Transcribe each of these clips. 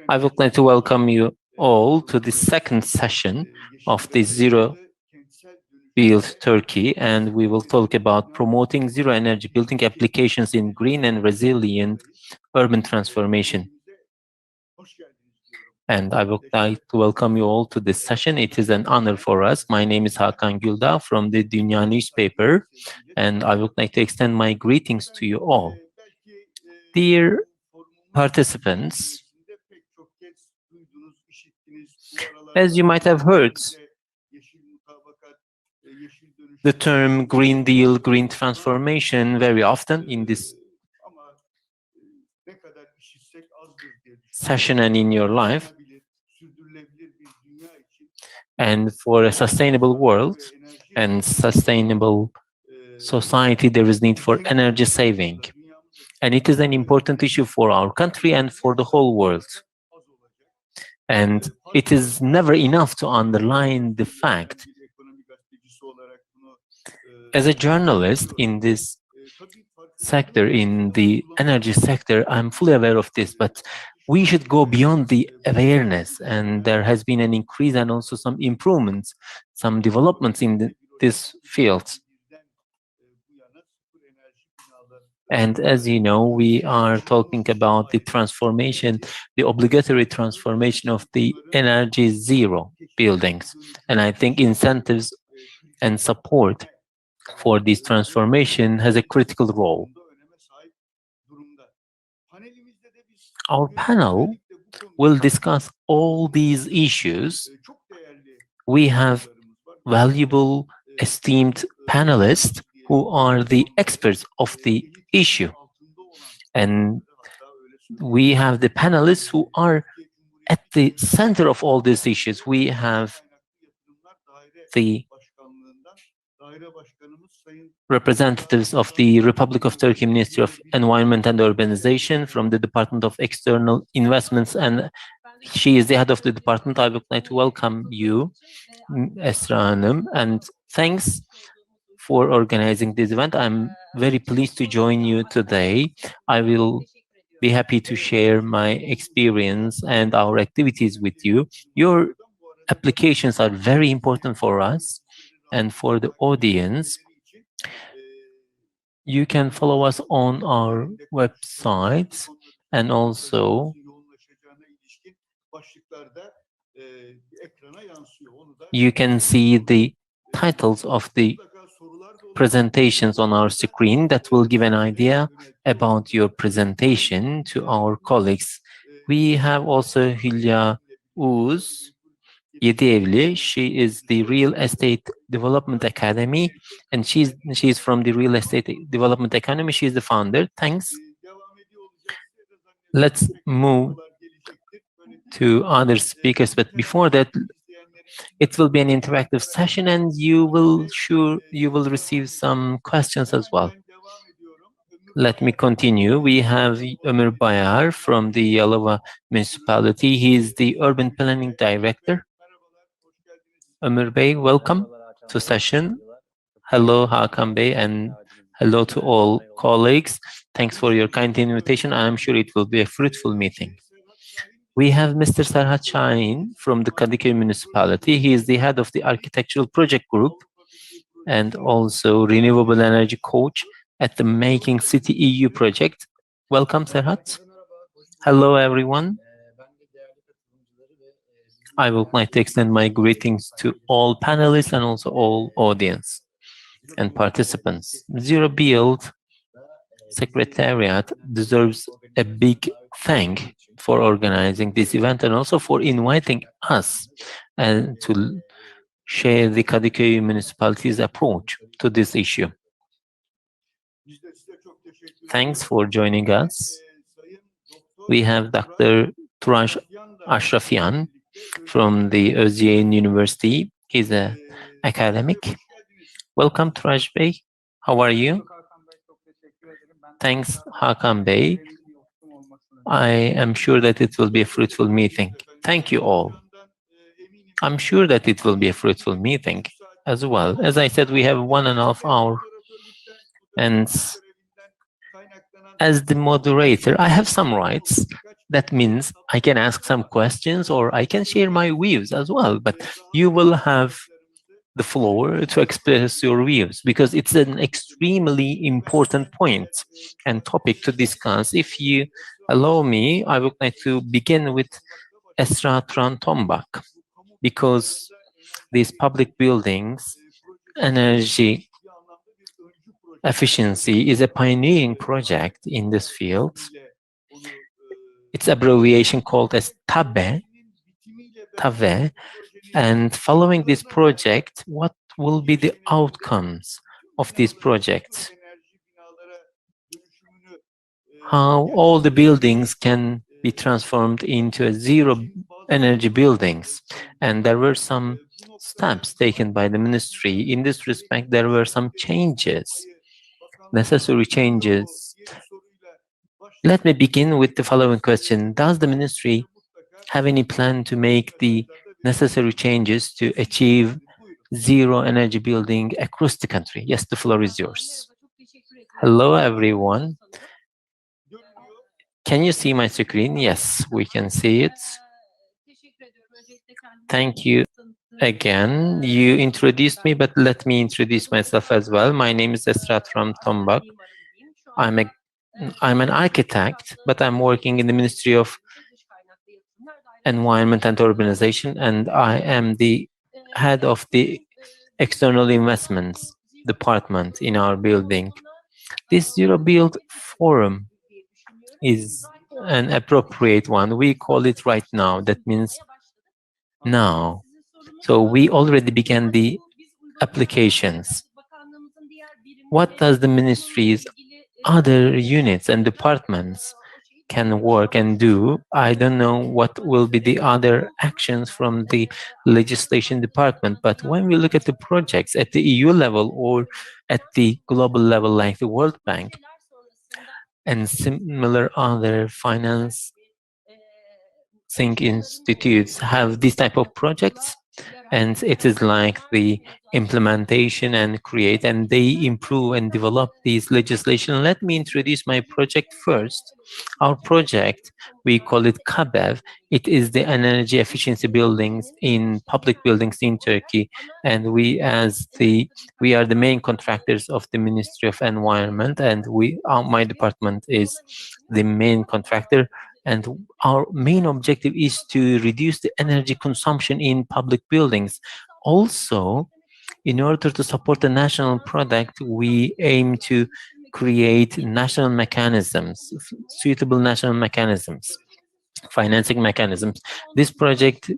I would like to welcome you all to the second session of the Zero Build Turkey, and we will talk about promoting zero energy building applications in green and resilient urban transformation. And I would like to welcome you all to this session. It is an honor for us. My name is Hakan Güldag from the Dünya newspaper, and I would like to extend my greetings to you all. Dear participants, as you might have heard, the term Green Deal, Green Transformation very often in this session and in your life. And for a sustainable world and sustainable society, there is need for energy saving. And it is an important issue for our country and for the whole world. And it is never enough to underline the fact. As a journalist in this sector, in the energy sector, I'm fully aware of this, but we should go beyond the awareness, and there has been an increase and also some improvements, some developments in this field. And as you know, we are talking about the transformation, the obligatory transformation of the energy zero buildings. And I think incentives and support for this transformation has a critical role. Our panel will discuss all these issues. We have valuable, esteemed panelists who are the experts of the issue. And we have the panelists who are at the center of all these issues. We have the representatives of the Republic of Turkey Ministry of Environment and Urbanization from the Department of External Investments, and she is the head of the department. I would like to welcome you, Esra, and thanks for organizing this event. I'm very pleased to join you today. I will be happy to share my experience and our activities with you. Your applications are very important for us and for the audience. You can follow us on our website, and also you can see the titles of the presentations on our screen that will give an idea about your presentation to our colleagues. We have also Hülya Yedievli. She is the Real Estate Development Academy, and she's from the Real Estate Development Academy. She's the founder. Thanks. Let's move to other speakers, but before that, it will be an interactive session, and you will receive some questions as well. Let me continue. We have Ömür Bayar from the Yedievli Municipality. He is the Urban Planning Director. Ömür Bey, welcome to session. Hello, Hakan Bey, and hello to all colleagues. Thanks for your kind invitation. I am sure it will be a fruitful meeting. We have Mr. Serhat from the KADıköy Municipality. He is the head of the Architectural Project Group and also Renewable Energy Coach at the Making City EU project. Welcome, Serhat. Hello, everyone. I would like to extend my greetings to all panelists and also all audience and participants. Zero Build Secretariat deserves a big thank for organizing this event and also for inviting us and to share the KADıköy municipality's approach to this issue. Thanks for joining us. We have Dr. Turan Ashrafian from the Özyeğin University. He's an academic. Welcome, Turaj Bey. How are you? Thanks, Hakan Bey. I am sure that it will be a fruitful meeting. Thank you all. I'm sure that it will be a fruitful meeting as well. As I said, we have 1.5 hours. And as the moderator, I have some rights. That means I can ask some questions or I can share my views as well, but you will have the floor to express your views because it's an extremely important point and topic to discuss. If you allow me, I would like to begin with Esra, Turan, Tombak, because these public buildings, energy efficiency is a pioneering project in this field. Its abbreviation called as TABE, and following this project, what will be the outcomes of this project? How all the buildings can be transformed into a zero energy buildings. And there were some steps taken by the ministry. In this respect, there were some changes, necessary changes. Let me begin with the following question. Does the ministry have any plan to make the necessary changes to achieve zero energy building across the country? Yes, the floor is yours. Hello, everyone. Can you see my screen? Yes, we can see it. Thank you again. You introduced me, but let me introduce myself as well. My name is Esra from Tombak. I'm an architect, but I'm working in the Ministry of Environment and Urbanization, and I am the head of the External Investments Department in our building. This Zero Build Forum is an appropriate one. We call it right now. That means now. So we already began the applications. What does the ministry's other units and departments can work and do? I don't know what will be the other actions from the legislation department, but when we look at the projects at the EU level or at the global level like the World Bank and similar other financing institutes have this type of projects, and it is like the implementation and create, and they improve and develop these legislation. Let me introduce my project first. Our project, we call it KABEV. It is the energy efficiency buildings in public buildings in Turkey, and we are the main contractors of the Ministry of Environment, and my department is the main contractor. And our main objective is to reduce the energy consumption in public buildings. Also, in order to support the national product, we aim to create national mechanisms, suitable national mechanisms, financing mechanisms. This project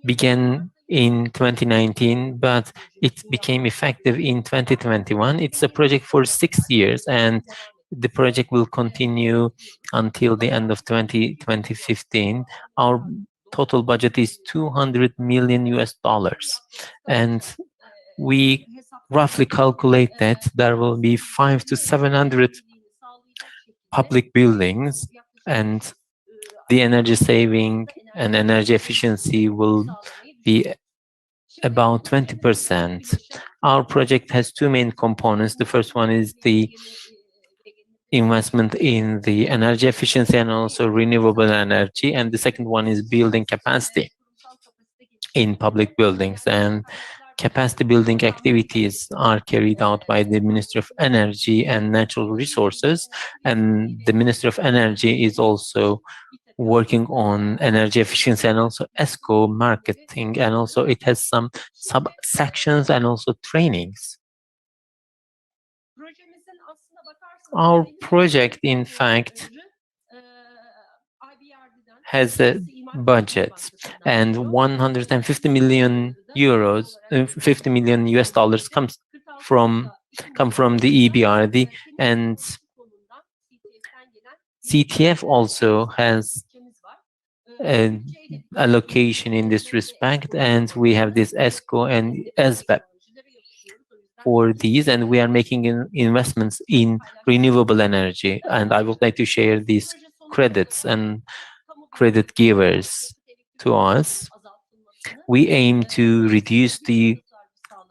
began in 2019, but it became effective in 2021. It's a project for 6 years, and the project will continue until the end of 2015. Our total budget is $200 million US, and we roughly calculate that there will be 500 to 700 public buildings, and the energy saving and energy efficiency will be about 20%. Our project has two main components. The first one is the investment in the energy efficiency and also renewable energy, and the second one is building capacity in public buildings. And capacity building activities are carried out by the Ministry of Energy and Natural Resources, and the Ministry of Energy is also working on energy efficiency and also ESCO marketing, and also it has some subsections and also trainings. Our project, in fact, has a budget, and 150 million euros, 50 million US dollars come from the EBRD, and CTF also has an allocation in this respect, and we have this ESCO and ESBEP for these, and we are making investments in renewable energy. And I would like to share these credits and credit givers to us. We aim to reduce the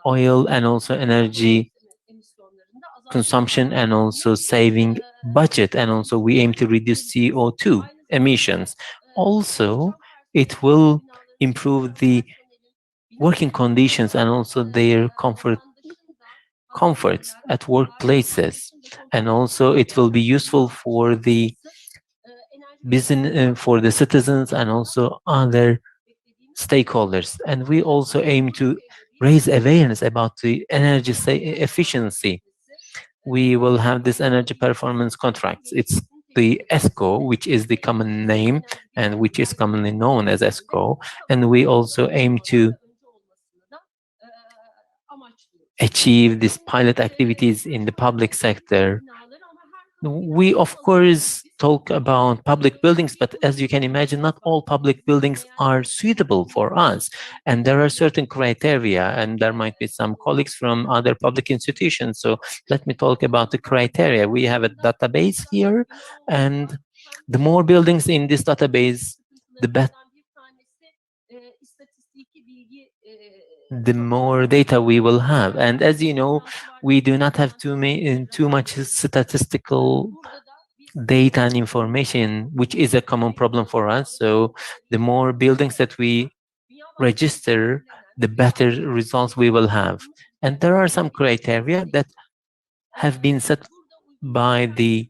oil and also energy consumption and also saving budget, and also we aim to reduce CO2 emissions. Also, it will improve the working conditions and also their comforts at workplaces, and also it will be useful for the business, for the citizens and also other stakeholders. And we also aim to raise awareness about the energy efficiency. We will have this energy performance contracts. It's the ESCO, which is the common name and which is commonly known as ESCO, and we also aim to achieve these pilot activities in the public sector. We, of course, talk about public buildings, but as you can imagine, not all public buildings are suitable for us. And there are certain criteria, and there might be some colleagues from other public institutions. So let me talk about the criteria. We have a database here, and the more buildings in this database, the better. The more data we will have. And as you know, we do not have too much statistical data and information, which is a common problem for us. So the more buildings that we register, the better results we will have. And there are some criteria that have been set by the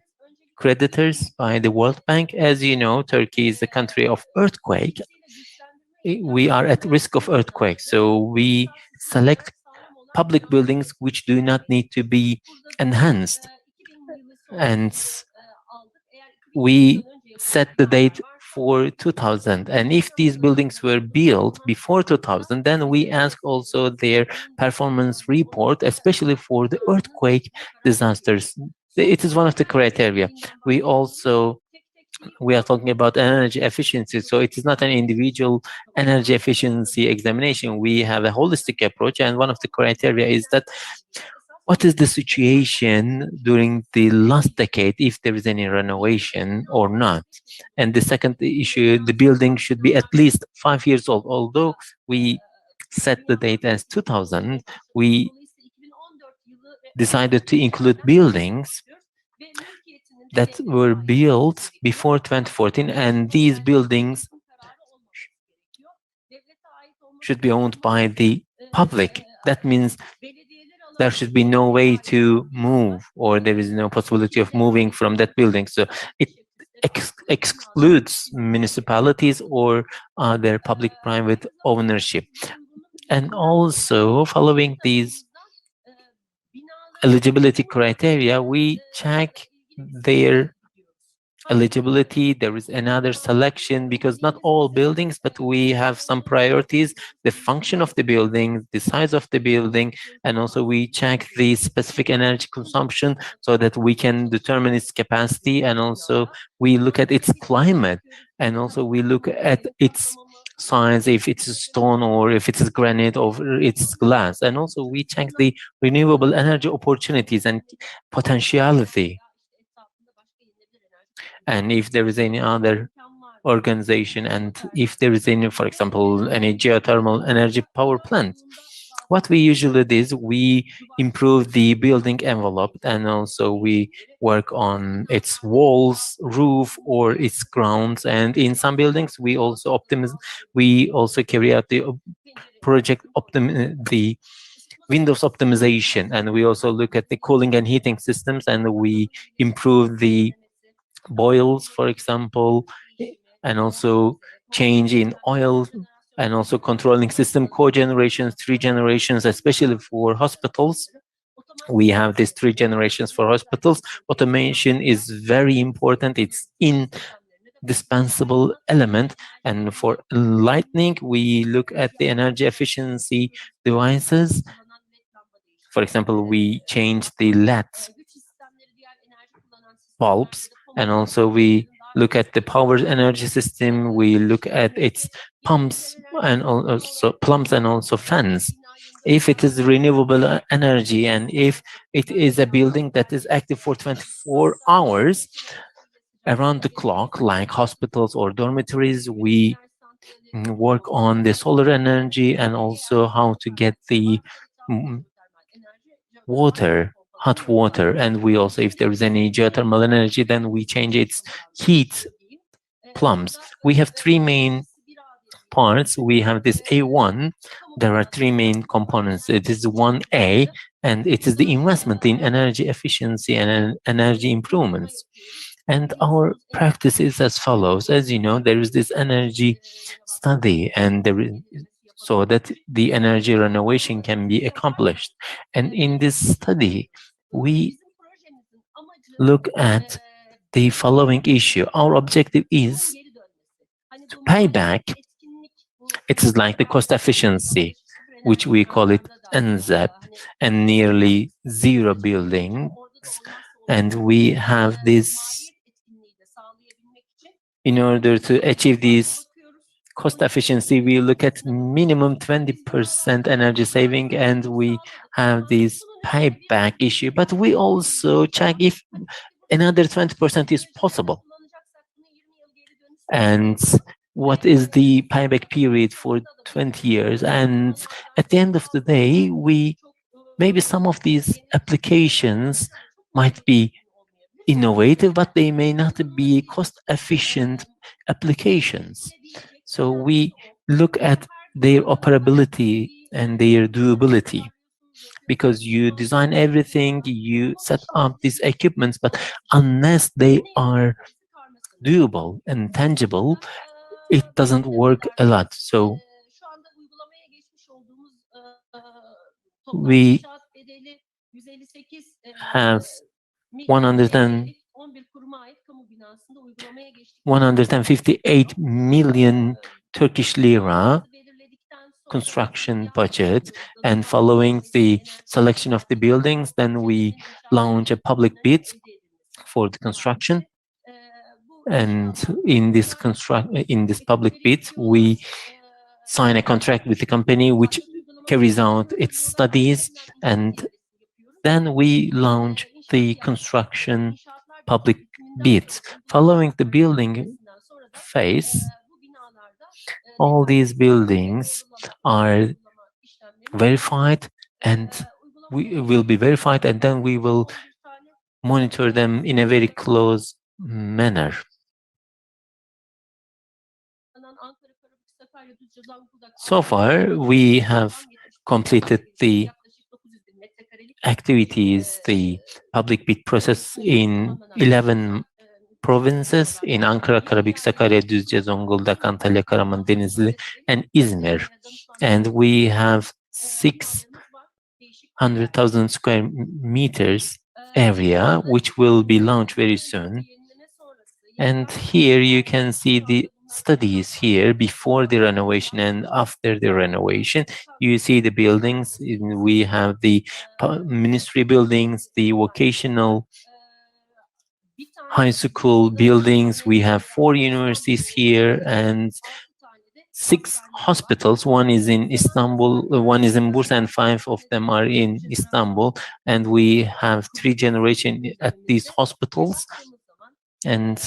creditors, by the World Bank. As you know, Turkey is a country of earthquake. We are at risk of earthquake, so we select public buildings which do not need to be enhanced, and we set the date for 2000. And if these buildings were built before 2000, then we ask also their performance report, especially for the earthquake disasters. It is one of the criteria. We are talking about energy efficiency, so it is not an individual energy efficiency examination. We have a holistic approach, and one of the criteria is that what is the situation during the last decade, if there is any renovation or not. And the second issue, the building should be at least 5 years old. Although we set the date as 2000, we decided to include buildings that were built before 2014, and these buildings should be owned by the public. That means there should be no way to move, or there is no possibility of moving from that building. So it excludes municipalities or other public-private ownership. And also, following these eligibility criteria, we check their eligibility. There is another selection, because not all buildings, but we have some priorities: the function of the building, the size of the building, and also we check the specific energy consumption so that we can determine its capacity, and also we look at its climate, and also we look at its size, if it's stone or if it's granite or it's glass, and also we check the renewable energy opportunities and potentiality. And if there is any other organization, and if there is any, for example, any geothermal energy power plant, what we usually do is we improve the building envelope, and also we work on its walls, roof, or its grounds. And in some buildings, we also carry out the the Windows optimization, and we also look at the cooling and heating systems, and we improve the boils, for example, and also change in oil, and also controlling system cogenerations, 3 generations, especially for hospitals. We have these 3 generations for hospitals. Automation is very important. It's indispensable element. And for lighting, we look at the energy efficiency devices. For example, we change the LED bulbs, and also we look at the power energy system. We look at its pumps and also fans. If it is renewable energy, and if it is a building that is active for 24 hours around the clock, like hospitals or dormitories, we work on the solar energy, and also how to get the water, hot water. And we also, if there is any geothermal energy, then we change its heat plums. We have three main parts. We have this A1. There are three main components. It is 1A, and it is the investment in energy efficiency and energy improvements. And our practice is as follows. As you know, there is this energy study, and so that the energy renovation can be accomplished. And in this study, we look at the following issue. Our objective is to pay back. It is like the cost efficiency, which we call it NZEP, and nearly zero buildings. And we have this, in order to achieve this cost efficiency, we look at minimum 20% energy saving, and we have this payback issue. But we also check if another 20% is possible. And what is the payback period for 20 years? And at the end of the day, maybe some of these applications might be innovative, but they may not be cost-efficient applications. So we look at their operability and their doability, because you design everything, you set up these equipments, but unless they are doable and tangible, it doesn't work a lot. So we have 158 million Turkish lira construction budget, and following the selection of the buildings, then we launch a public bid for the construction. And in this public bid, we sign a contract with the company which carries out its studies, and then we launch the construction public bids. Following the building phase, all these buildings are verified, and we will be verified, and then we will monitor them in a very close manner. So far, we have completed the activities, the public bid process in 11 provinces, in Ankara, Karabük, Sakarya, Düzce, Zonguldak, Antalya, Karaman, Denizli, and Izmir. And we have 600,000 square meters area, which will be launched very soon. And here you can see the studies here before the renovation and after the renovation. You see the buildings. We have the ministry buildings, the vocational high school buildings. We have 4 universities here and 6 hospitals. One is in Istanbul, one is in Bursa, and 5 of them are in Istanbul. And we have 3 generations at these hospitals. And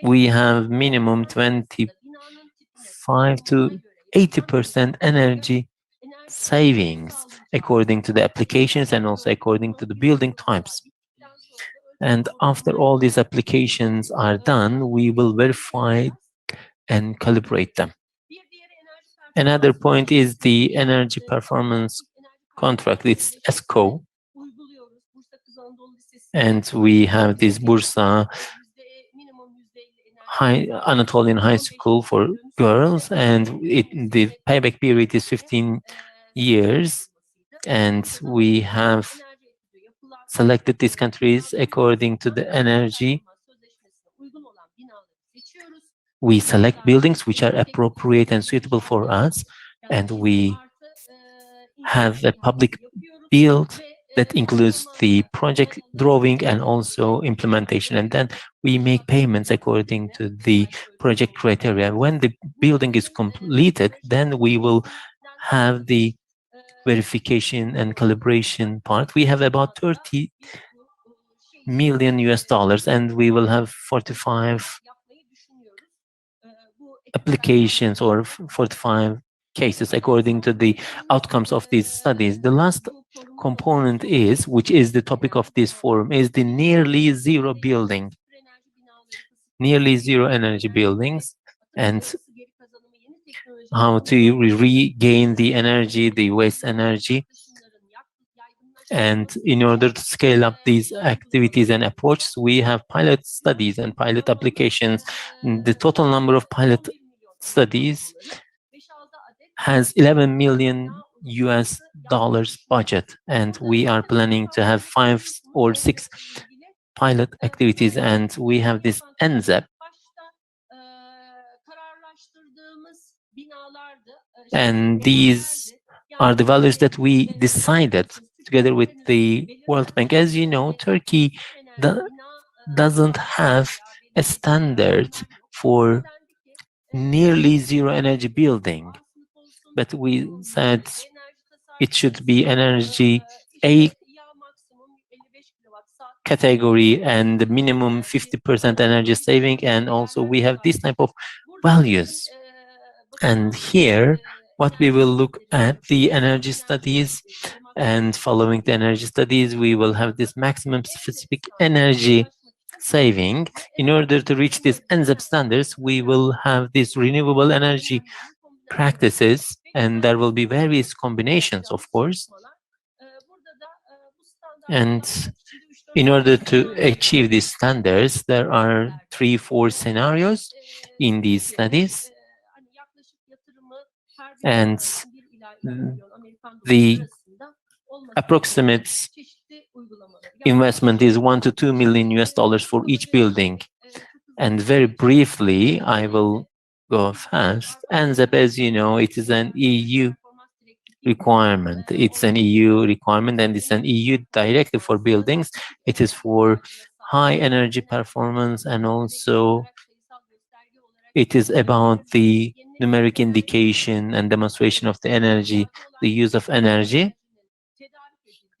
we have minimum 25 to 80% energy savings according to the applications and also according to the building types. And after all these applications are done, we will verify and calibrate them. Another point is the energy performance contract. It's ESCO. And we have this Bursa Anatolian High School for girls, and the payback period is 15 years. And we have selected these countries according to the energy. We select buildings which are appropriate and suitable for us, and we have a public build that includes the project drawing and also implementation. And then we make payments according to the project criteria. When the building is completed, then we will have the verification and calibration part. We have about 30 million US dollars, and we will have 45 applications or 45 cases according to the outcomes of these studies. The last component is, which is the topic of this forum, is the nearly zero building. nearly zero energy buildings and how to regain the energy, the waste energy. And in order to scale up these activities and approaches, we have pilot studies and pilot applications. The total number of pilot studies has 11 million US dollars budget, and we are planning to have 5 or 6 pilot activities, and we have this NZEP. And these are the values that we decided together with the World Bank. As you know, Turkey doesn't have a standard for nearly zero energy building, but we said it should be energy A category and the minimum 50% energy saving, and also we have this type of values. And here what we will look at the energy studies, and following the energy studies we will have this maximum specific energy saving. In order to reach these NZEP standards, we will have these renewable energy practices, and there will be various combinations, of course. And in order to achieve these standards, there are 3-4 scenarios in these studies. And the approximate investment is 1 to 2 million US dollars for each building. And very briefly, I will go fast. NZEP, as you know, it is an EU requirement. It's an EU requirement, and it's an EU directive for buildings. It is for high energy performance, and also it is about the numeric indication and demonstration of the energy, the use of energy,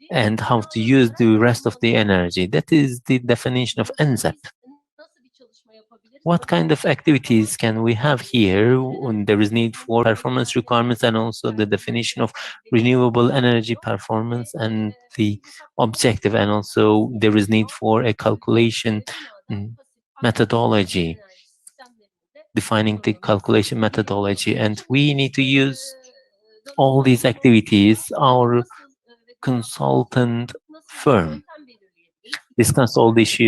and how to use the rest of the energy. That is the definition of NZEP. What kind of activities can we have here when there is need for performance requirements, and also the definition of renewable energy performance and the objective, and also there is need for a calculation methodology, defining the calculation methodology, and we need to use all these activities. Our consultant firm discussed all these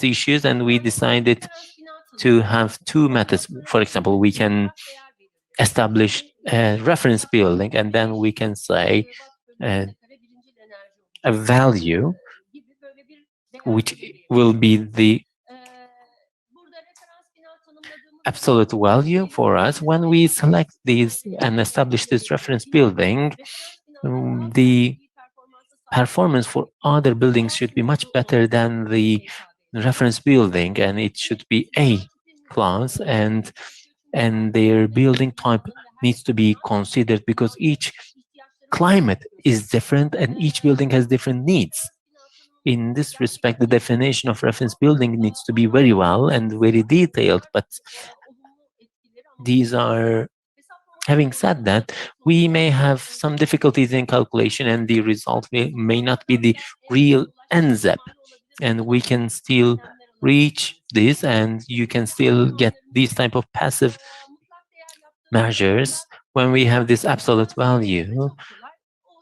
issues, and we decided to have 2 methods. For example, we can establish a reference building, and then we can say a value which will be the absolute value for us. When we select these and establish this reference building, the performance for other buildings should be much better than the reference building, and it should be A class, and their building type needs to be considered, because each climate is different and each building has different needs. In this respect, the definition of reference building needs to be very well and very detailed, but these are, having said that, we may have some difficulties in calculation, and the result may not be the real NZEP, and we can still reach this, and you can still get these type of passive measures when we have this absolute value.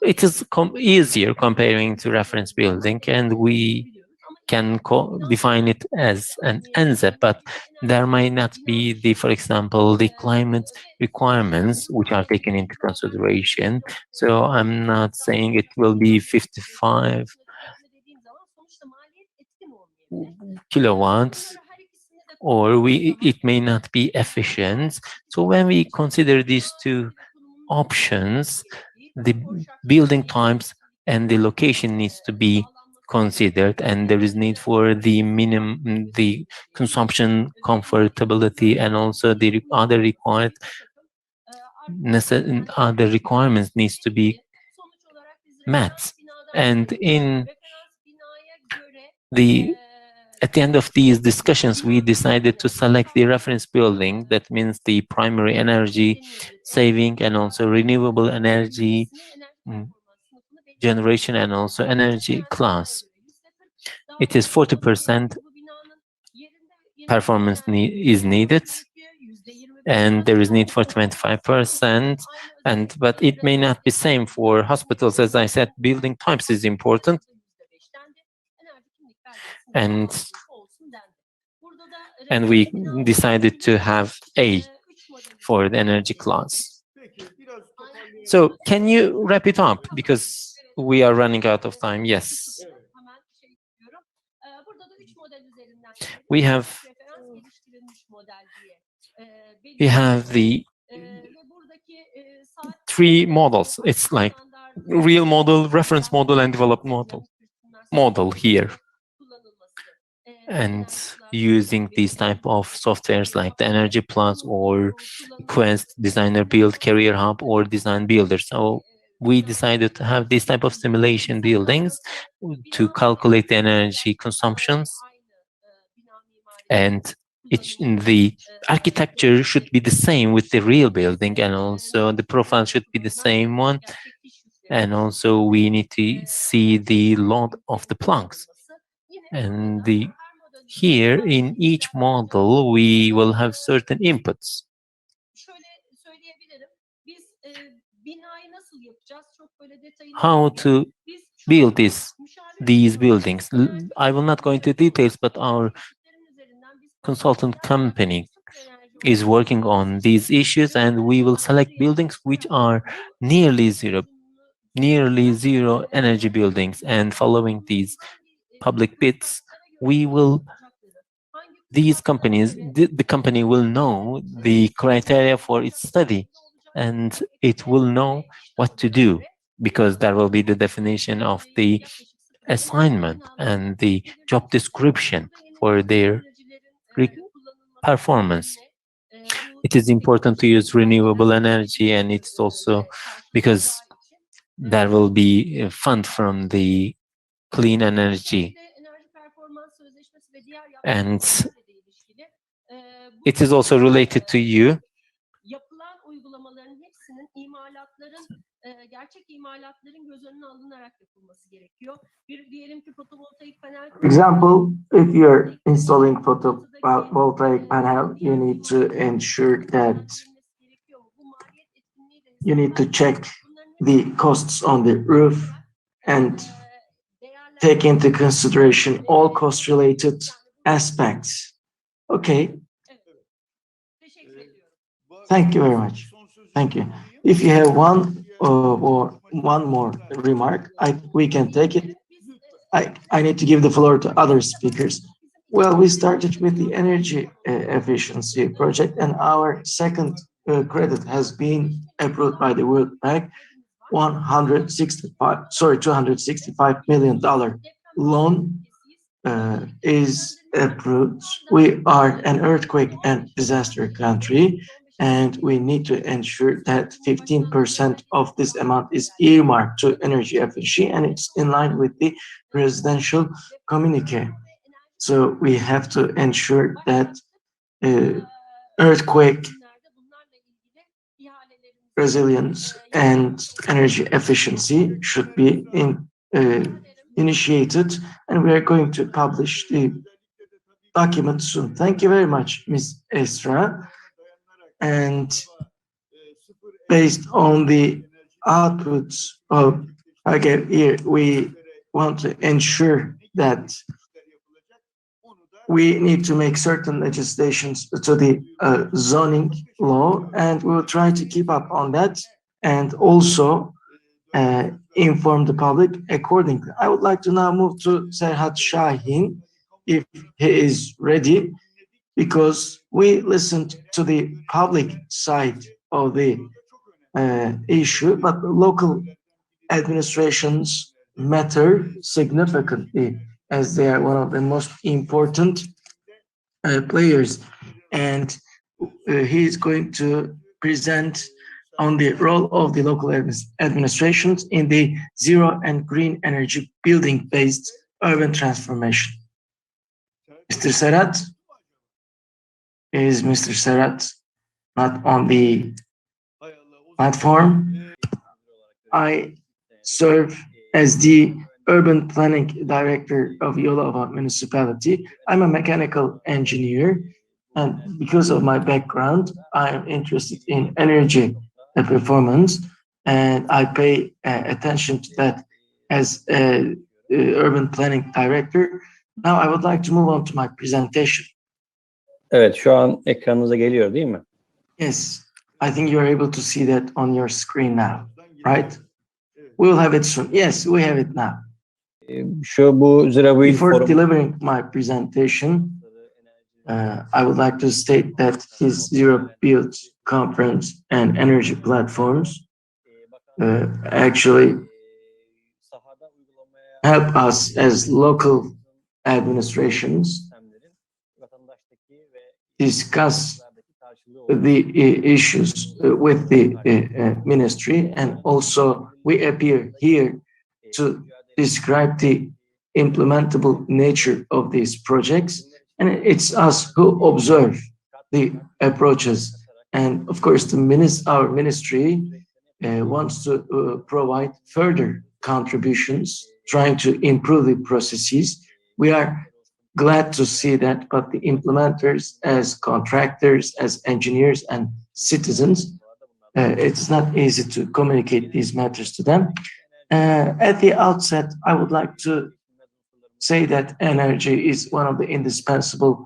It is easier comparing to reference building, and we can define it as an NZEP, but there might not be the, for example, the climate requirements which are taken into consideration. So I'm not saying it will be 55 kilowatts, or it may not be efficient. So when we consider these 2 options, the building types and the location needs to be considered, and there is need for the minimum, the consumption comfortability, and also the other requirements needs to be met. And at the end of these discussions, we decided to select the reference building. That means the primary energy saving, and also renewable energy generation, and also energy class. It is 40% performance is needed, and there is need for 25%, but it may not be same for hospitals. As I said, building types is important, and we decided to have A for the energy class. So can you wrap it up, because we are running out of time? Yes. We have the 3 models. It's like real model, reference model, and developed model here. And using these type of softwares like the Energy Plus or Quest, Designer Build, Career Hub, or Design Builder. So we decided to have this type of simulation buildings to calculate the energy consumptions, and the architecture should be the same with the real building, and also the profile should be the same one, and also we need to see the load of the planks. And here in each model we will have certain inputs. How to build these buildings? I will not go into details, but our consultant company is working on these issues, and we will select buildings which are nearly zero energy buildings, and following these public bids, these companies, the company will know the criteria for its study, and it will know what to do, because there will be the definition of the assignment and the job description for their performance. It is important to use renewable energy, and it's also because there will be a fund from the clean energy, and it is also related to you. For example, if you're installing photovoltaic panel, you need to ensure that you need to check the costs on the roof and take into consideration all cost-related aspects. Okay. Thank you very much. Thank you. If you have one more remark, we can take it. I need to give the floor to other speakers. Well, we started with the energy efficiency project, and our second credit has been approved by the World Bank. $265 million loan is approved. We are an earthquake and disaster country, and we need to ensure that 15% of this amount is earmarked to energy efficiency, and it's in line with the presidential communique. So we have to ensure that earthquake resilience and energy efficiency should be initiated, and we are going to publish the document soon. Thank you very much, Ms. Esra. And based on the outputs of KABEV here, we want to ensure that we need to make certain legislations to the zoning law, and we will try to keep up on that and also inform the public accordingly. I would like to now move to Serhat Şahin, if he is ready, because we listened to the public side of the issue, but local administrations matter significantly, as they are one of the most important players. And he is going to present on the role of the local administrations in the zero and green energy building-based urban transformation. Mr. Serhat? Is Mr. Serhat not on the platform? I serve as the Urban Planning Director of Yalova Municipality. I'm a mechanical engineer, and because of my background, I am interested in energy performance, and I pay attention to that as a urban planning director. Now I would like to move on to my presentation. Evet, şu an ekranınıza geliyor değil mi? Yes, I think you're able to see that on your screen now, right? We will have it soon. Yes, we have it now. Bu Zirabil Before Forum delivering my presentation, I would like to state that his Zero Build conference and energy platforms actually help us as local administrations discuss the issues with the ministry, and also we appear here to describe the implementable nature of these projects, and it's us who observe the approaches. And of course, our ministry wants to provide further contributions, trying to improve the processes. We are glad to see that, but the implementers, as contractors, as engineers and citizens, it's not easy to communicate these matters to them. At the outset, I would like to say that energy is one of the indispensable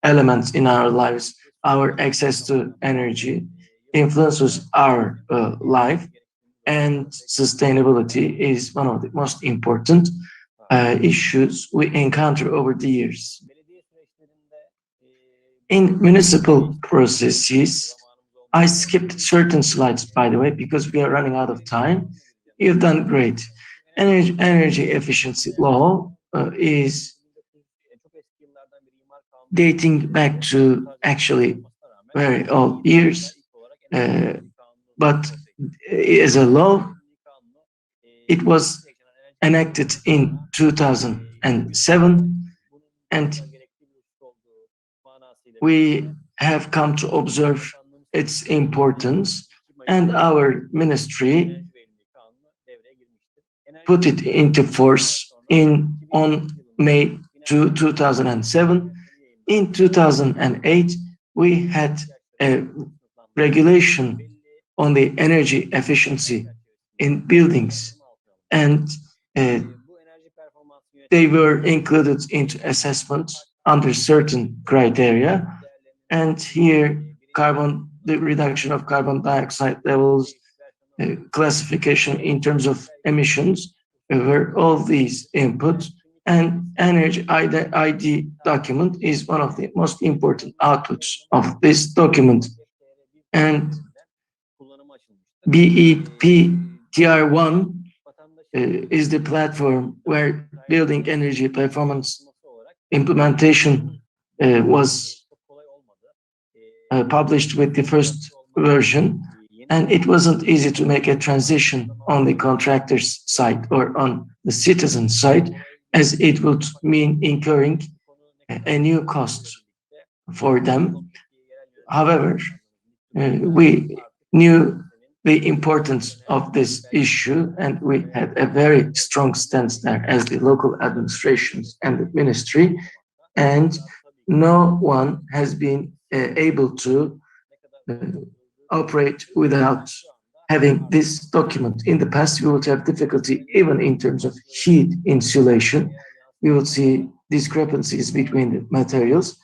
elements in our lives. Our access to energy influences our life, and sustainability is one of the most important issues we encounter over the years. In municipal processes, I skipped certain slides, by the way, because we are running out of time. You've done great. Energy efficiency law is dating back to actually very old years, but as a law, it was enacted in 2007, and we have come to observe its importance, and our ministry put it into force on May 2, 2007. In 2008, we had a regulation on the energy efficiency in buildings, and they were included into assessments under certain criteria. And here, the reduction of carbon dioxide levels, classification in terms of emissions, were all these inputs. And energy ID document is one of the most important outputs of this document. And BEP TR1 is the platform where building energy performance implementation was published with the first version, and it wasn't easy to make a transition on the contractor's side or on the citizen side, as it would mean incurring a new cost for them. However, we knew the importance of this issue, and we had a very strong stance there as the local administrations and the ministry, and no one has been able to operate without having this document. In the past, we would have difficulty even in terms of heat insulation. We would see discrepancies between the materials,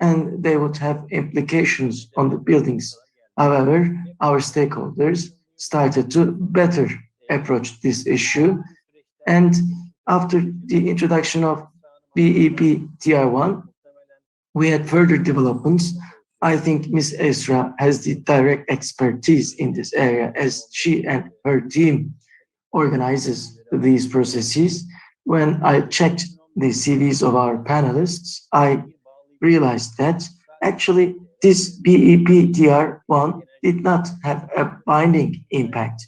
and they would have implications on the buildings. However, our stakeholders started to better approach this issue, and after the introduction of BEP TR1, we had further developments. I think Ms. Esra has the direct expertise in this area, as she and her team organizes these processes. When I checked the CVs of our panelists, I realized that actually this BEP TR1 did not have a binding impact.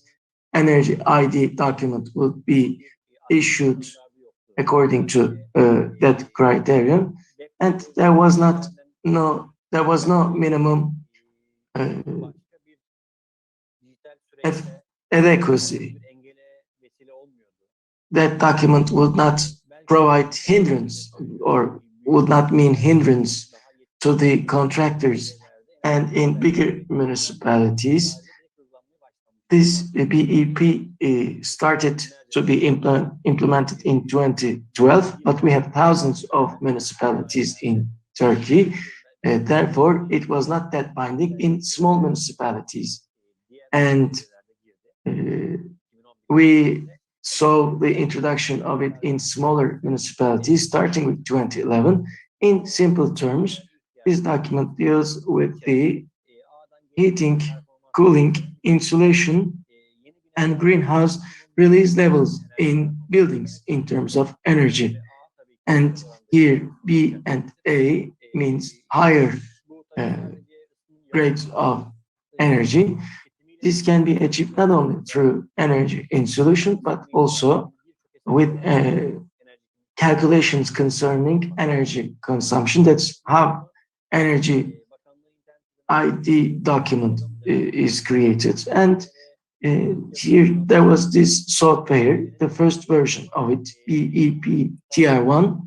Energy ID document would be issued according to that criterion, and there was no minimum adequacy. that document would not provide hindrance or would not mean hindrance to the contractors. And in bigger municipalities, this BEP started to be implemented in 2012, but we have thousands of municipalities in Turkey. Therefore, it was not that binding in small municipalities. And we saw the introduction of it in smaller municipalities, starting with 2011. In simple terms, this document deals with the heating, cooling, insulation, and greenhouse release levels in buildings in terms of energy. And here B and A means higher grades of energy. This can be achieved not only through energy in solution, but also with calculations concerning energy consumption. That's how energy ID document is created. And here there was this software, the first version of it, BEP TR1,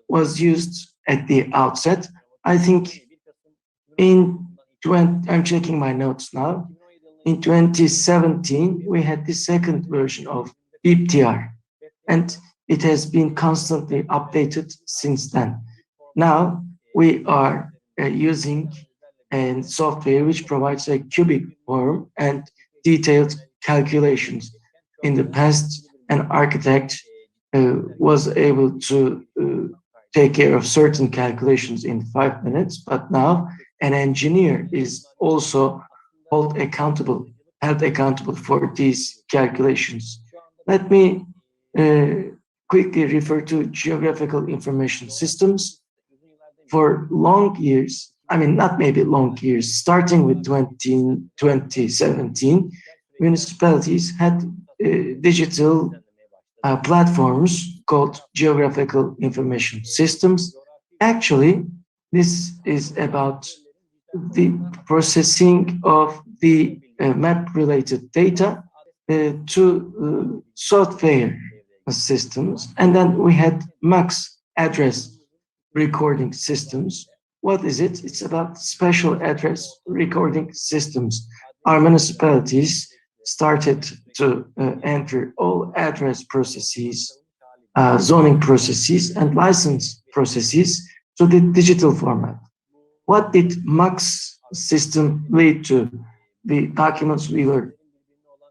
was used at the outset. I think I'm checking my notes now. In 2017, we had the second version of BEP-TR, and it has been constantly updated since then. Now we are using a software which provides a cubic form and detailed calculations. In the past, an architect was able to take care of certain calculations in 5 minutes, but now an engineer is also held accountable for these calculations. Let me quickly refer to geographical information systems. For long years, I mean, not maybe long years, starting with 2017, municipalities had digital platforms called geographical information systems. Actually, this is about the processing of the map-related data to software systems. And then we had MAX address recording systems. What is it? It's about special address recording systems. Our municipalities started to enter all address processes, zoning processes, and license processes to the digital format. What did MAX system lead to? The documents we were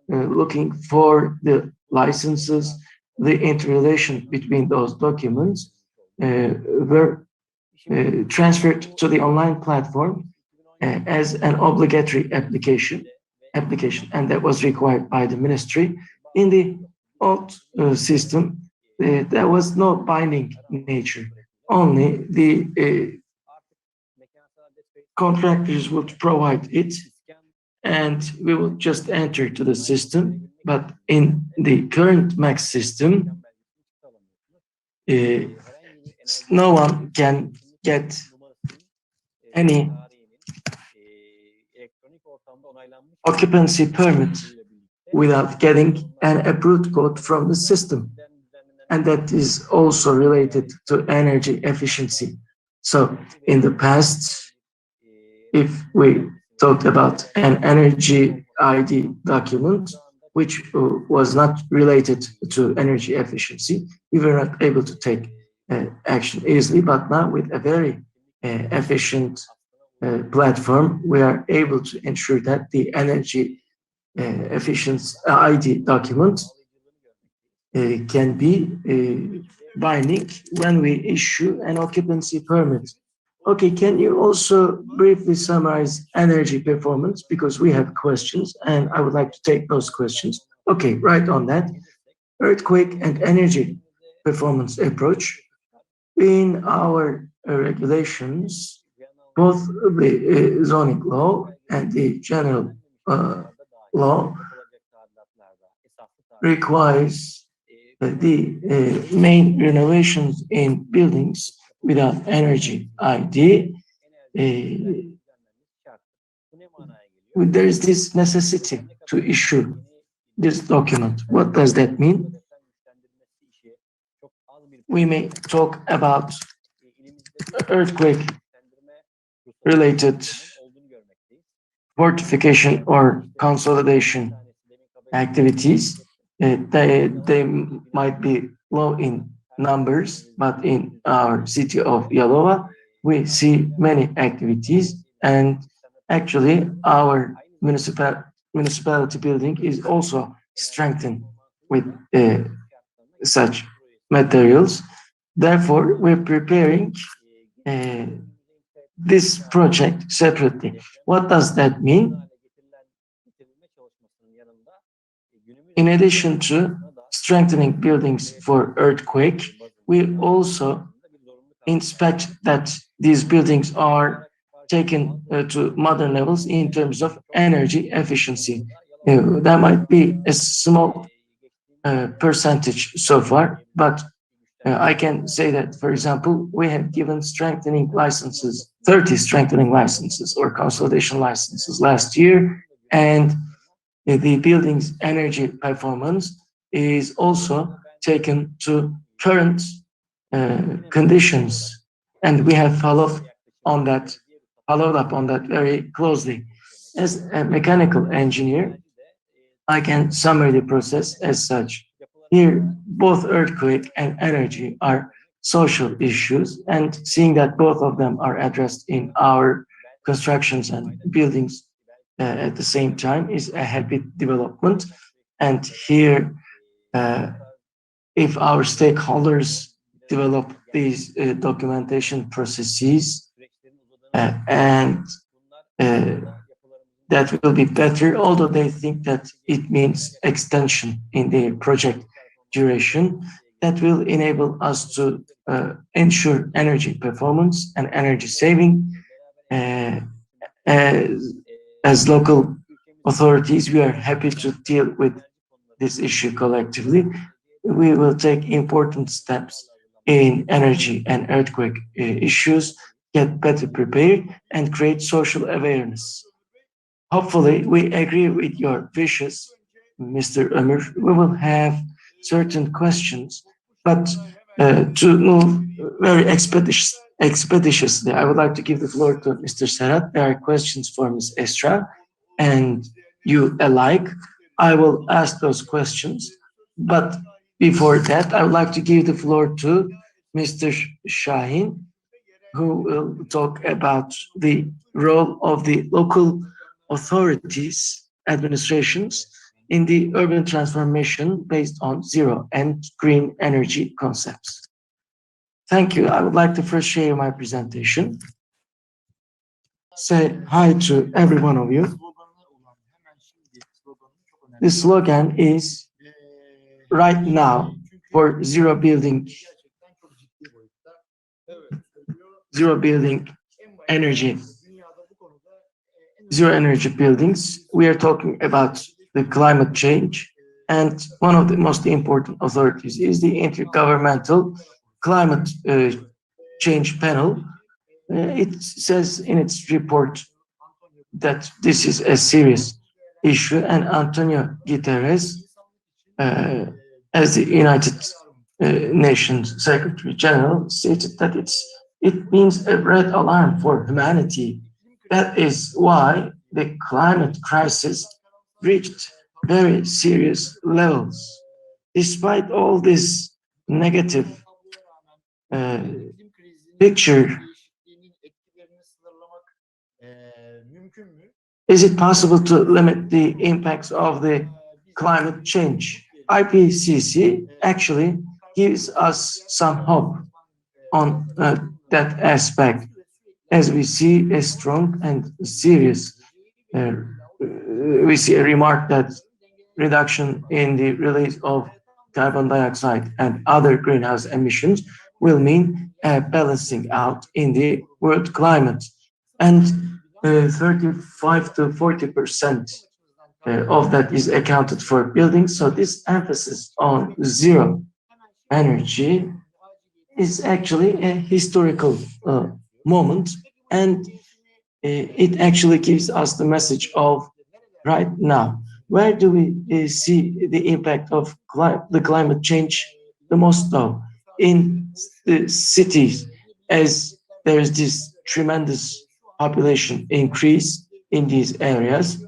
looking for, the licenses, the interrelation between those documents were transferred to the online platform as an obligatory application, and that was required by the ministry. In the old system, there was no binding nature. Only the contractors would provide it, and we will just enter to the system. But in the current MAX system, no one can get any occupancy permit without getting an approved code from the system. And that is also related to energy efficiency. So in the past, if we talked about an energy ID document, which was not related to energy efficiency, we were not able to take action easily. But now with a very efficient platform, we are able to ensure that the energy efficiency ID document can be binding when we issue an occupancy permit. Okay, can you also briefly summarize energy performance? Because we have questions and I would like to take those questions. Okay, right on that. Earthquake and energy performance approach. In our regulations, both the zoning law and the general law requires the main renovations in buildings without energy ID. There is this necessity to issue this document. What does that mean? we may talk about earthquake-related fortification or consolidation activities. They might be low in numbers, but in our city of Yalova, we see many activities, and actually our municipality building is also strengthened with such materials. Therefore, we're preparing this project separately. What does that mean? In addition to strengthening buildings for earthquake, we also inspect that these buildings are taken to modern levels in terms of energy efficiency. That might be a small percentage so far, but I can say that, for example, we have given strengthening licenses, 30 strengthening licenses or consolidation licenses last year, and the building's energy performance is also taken to current conditions, and we have followed up on that very closely. As a mechanical engineer, I can summary the process as such. Here, both earthquake and energy are social issues, and seeing that both of them are addressed in our constructions and buildings at the same time is a happy development. And here, if our stakeholders develop these documentation processes, and that will be better, although they think that it means extension in the project duration, that will enable us to ensure energy performance and energy saving. As local authorities, we are happy to deal with this issue collectively. We will take important steps in energy and earthquake issues, get better prepared, and create social awareness. Hopefully, we agree with your wishes, Mr. Ömür. We will have certain questions, but to move very expeditiously, I would like to give the floor to Mr. Serhat. There are questions for Ms. Esra and you alike. I will ask those questions, but before that, I would like to give the floor to Mr. Şahin, who will talk about the role of the local authorities, administrations in the urban transformation based on zero and green energy concepts. Thank you. I would like to first share my presentation. Say hi to every one of you. The slogan is right now for zero building energy, zero energy buildings. We are talking about the climate change, and one of the most important authorities is the Intergovernmental Climate Change Panel. It says in its report that this is a serious issue, and Antonio Guterres, as the United Nations Secretary General, stated that it means a red alarm for humanity. That is why the climate crisis reached very serious levels. Despite all this negative picture, is it possible to limit the impacts of the climate change? IPCC actually gives us some hope on that aspect, as we see a strong and serious, we see a remark that reduction in the release of carbon dioxide and other greenhouse emissions will mean a balancing out in the world climate. And 35 to 40% of that is accounted for buildings. So this emphasis on zero energy is actually a historical moment, and it actually gives us the message of right now. Where do we see the impact of the climate change the most though? in the cities, as there is this tremendous population increase in these areas.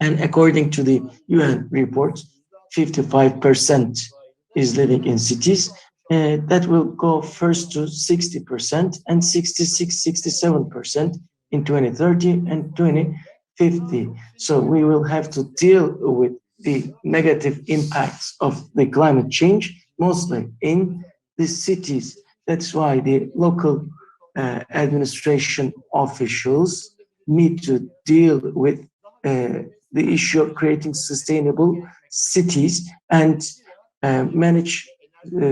And according to the UN report, 55% is living in cities. That will go first to 60% and 66, 67% in 2030 and 2050. So we will have to deal with the negative impacts of the climate change, mostly in the cities. That's why the local administration officials need to deal with the issue of creating sustainable cities and manage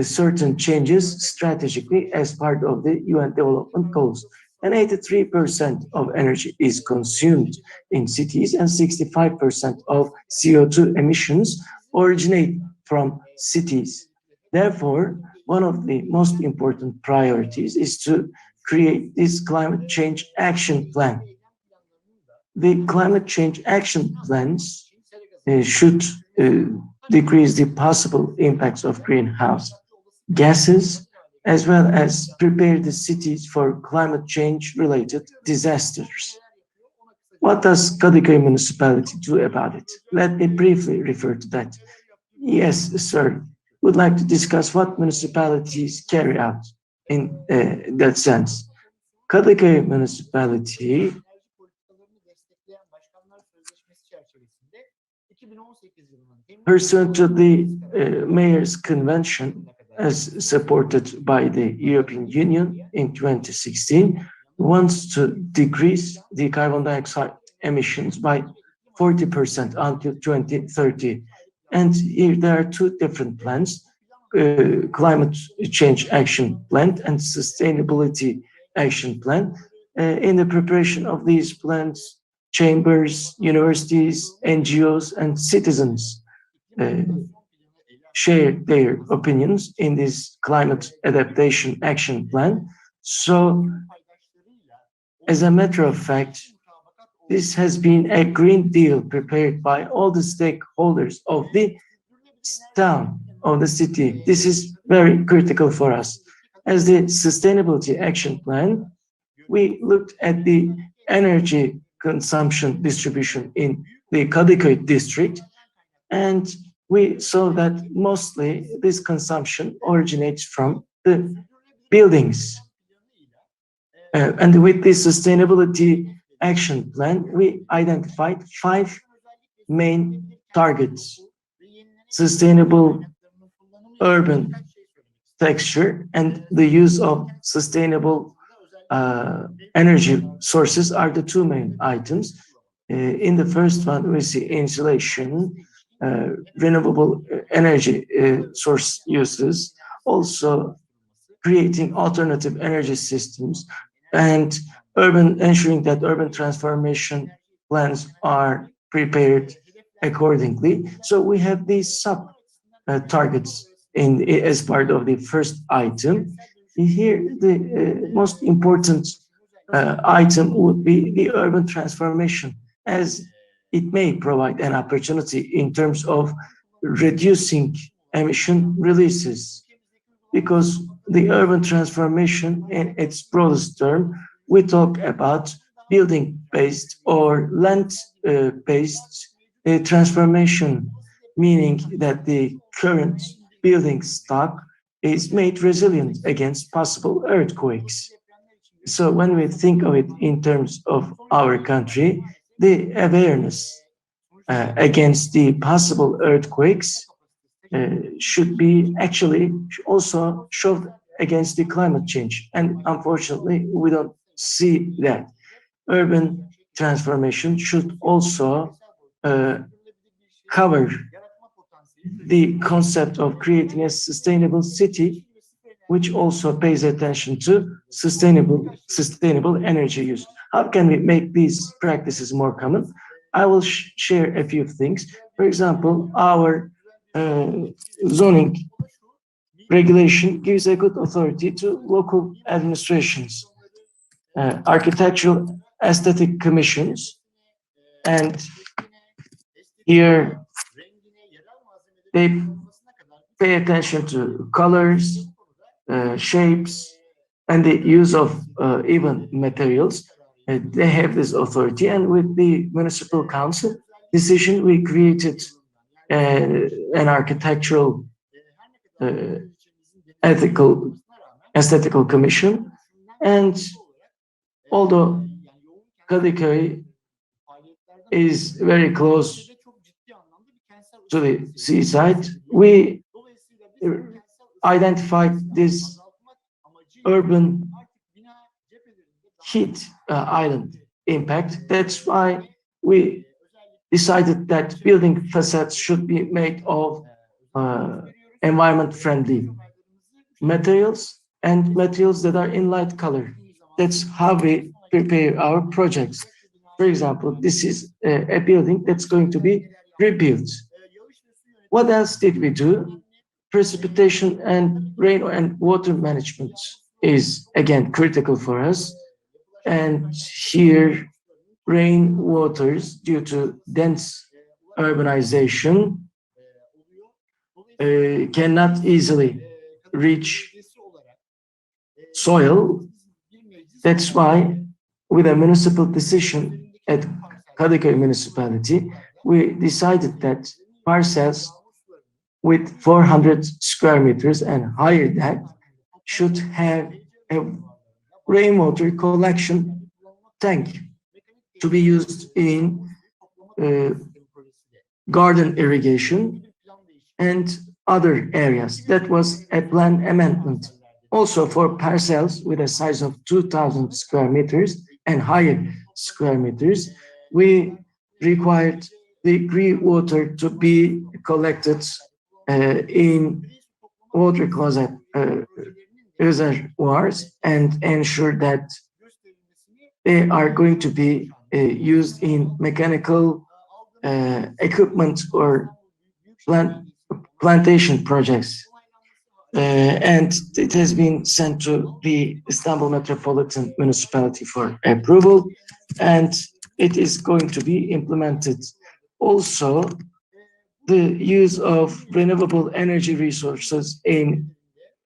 certain changes strategically as part of the UN development goals. And 83% of energy is consumed in cities, and 65% of CO2 emissions originate from cities. Therefore, one of the most important priorities is to create this climate change action plan. The climate change action plans should decrease the possible impacts of greenhouse gases, as well as prepare the cities for climate change related disasters. What does Kadıköy municipality do about it? Let me briefly refer to that. Yes, sir. Would like to discuss what municipalities carry out in that sense. Kadıköy municipality pursuant to the Mayor's Convention, as supported by the European Union in 2016, wants to decrease the carbon dioxide emissions by 40% until 2030. And here there are two different plans, Climate Change Action Plan and Sustainability Action Plan. In the preparation of these plans, chambers, universities, NGOs, and citizens share their opinions in this climate adaptation action plan. So, as a matter of fact, this has been a green deal prepared by all the stakeholders of the town, of the city. This is very critical for us. As the sustainability action plan, we looked at the energy consumption distribution in the Kadıköy district, and we saw that mostly this consumption originates from the buildings. And with the sustainability action plan, we identified 5 main targets: sustainable urban texture and the use of sustainable energy sources are the 2 main items. In the first one, we see insulation, renewable energy source uses, also creating alternative energy systems, and ensuring that urban transformation plans are prepared accordingly. So we have these sub targets as part of the first item. Here, the most important item would be the urban transformation, as it may provide an opportunity in terms of reducing emission releases. Because the urban transformation, in its broadest term, we talk about building-based or land-based transformation, meaning that the current building stock is made resilient against possible earthquakes. So when we think of it in terms of our country, the awareness against the possible earthquakes should be actually also shoved against the climate change. And unfortunately, we don't see that. Urban transformation should also cover the concept of creating a sustainable city, which also pays attention to sustainable energy use. How can we make these practices more common? I will share a few things. For example, our zoning regulation gives a good authority to local administrations, architectural aesthetic commissions, and here they pay attention to colors, shapes, and the use of even materials. They have this authority, and with the municipal council decision, we created an architectural aesthetical commission. And although Kadıköy is very close to the seaside, we identified this urban heat island impact. That's why we decided that building facades should be made of environment-friendly materials and materials that are in light color. That's how we prepare our projects. For example, this is a building that's going to be rebuilt. What else did we do? Precipitation and rain and water management is again critical for us. And here, rain waters due to dense urbanization cannot easily reach soil. That's why, with a municipal decision at Kadıköy Municipality, we decided that parcels with 400 square meters and higher that should have a rainwater collection tank to be used in garden irrigation and other areas. That was a plan amendment. Also for parcels with a size of 2,000 square meters and higher square meters, we required the grey water to be collected in water closet reservoirs and ensure that they are going to be used in mechanical equipment or plantation projects. And it has been sent to the Istanbul Metropolitan Municipality for approval, and it is going to be implemented. Also, the use of renewable energy resources in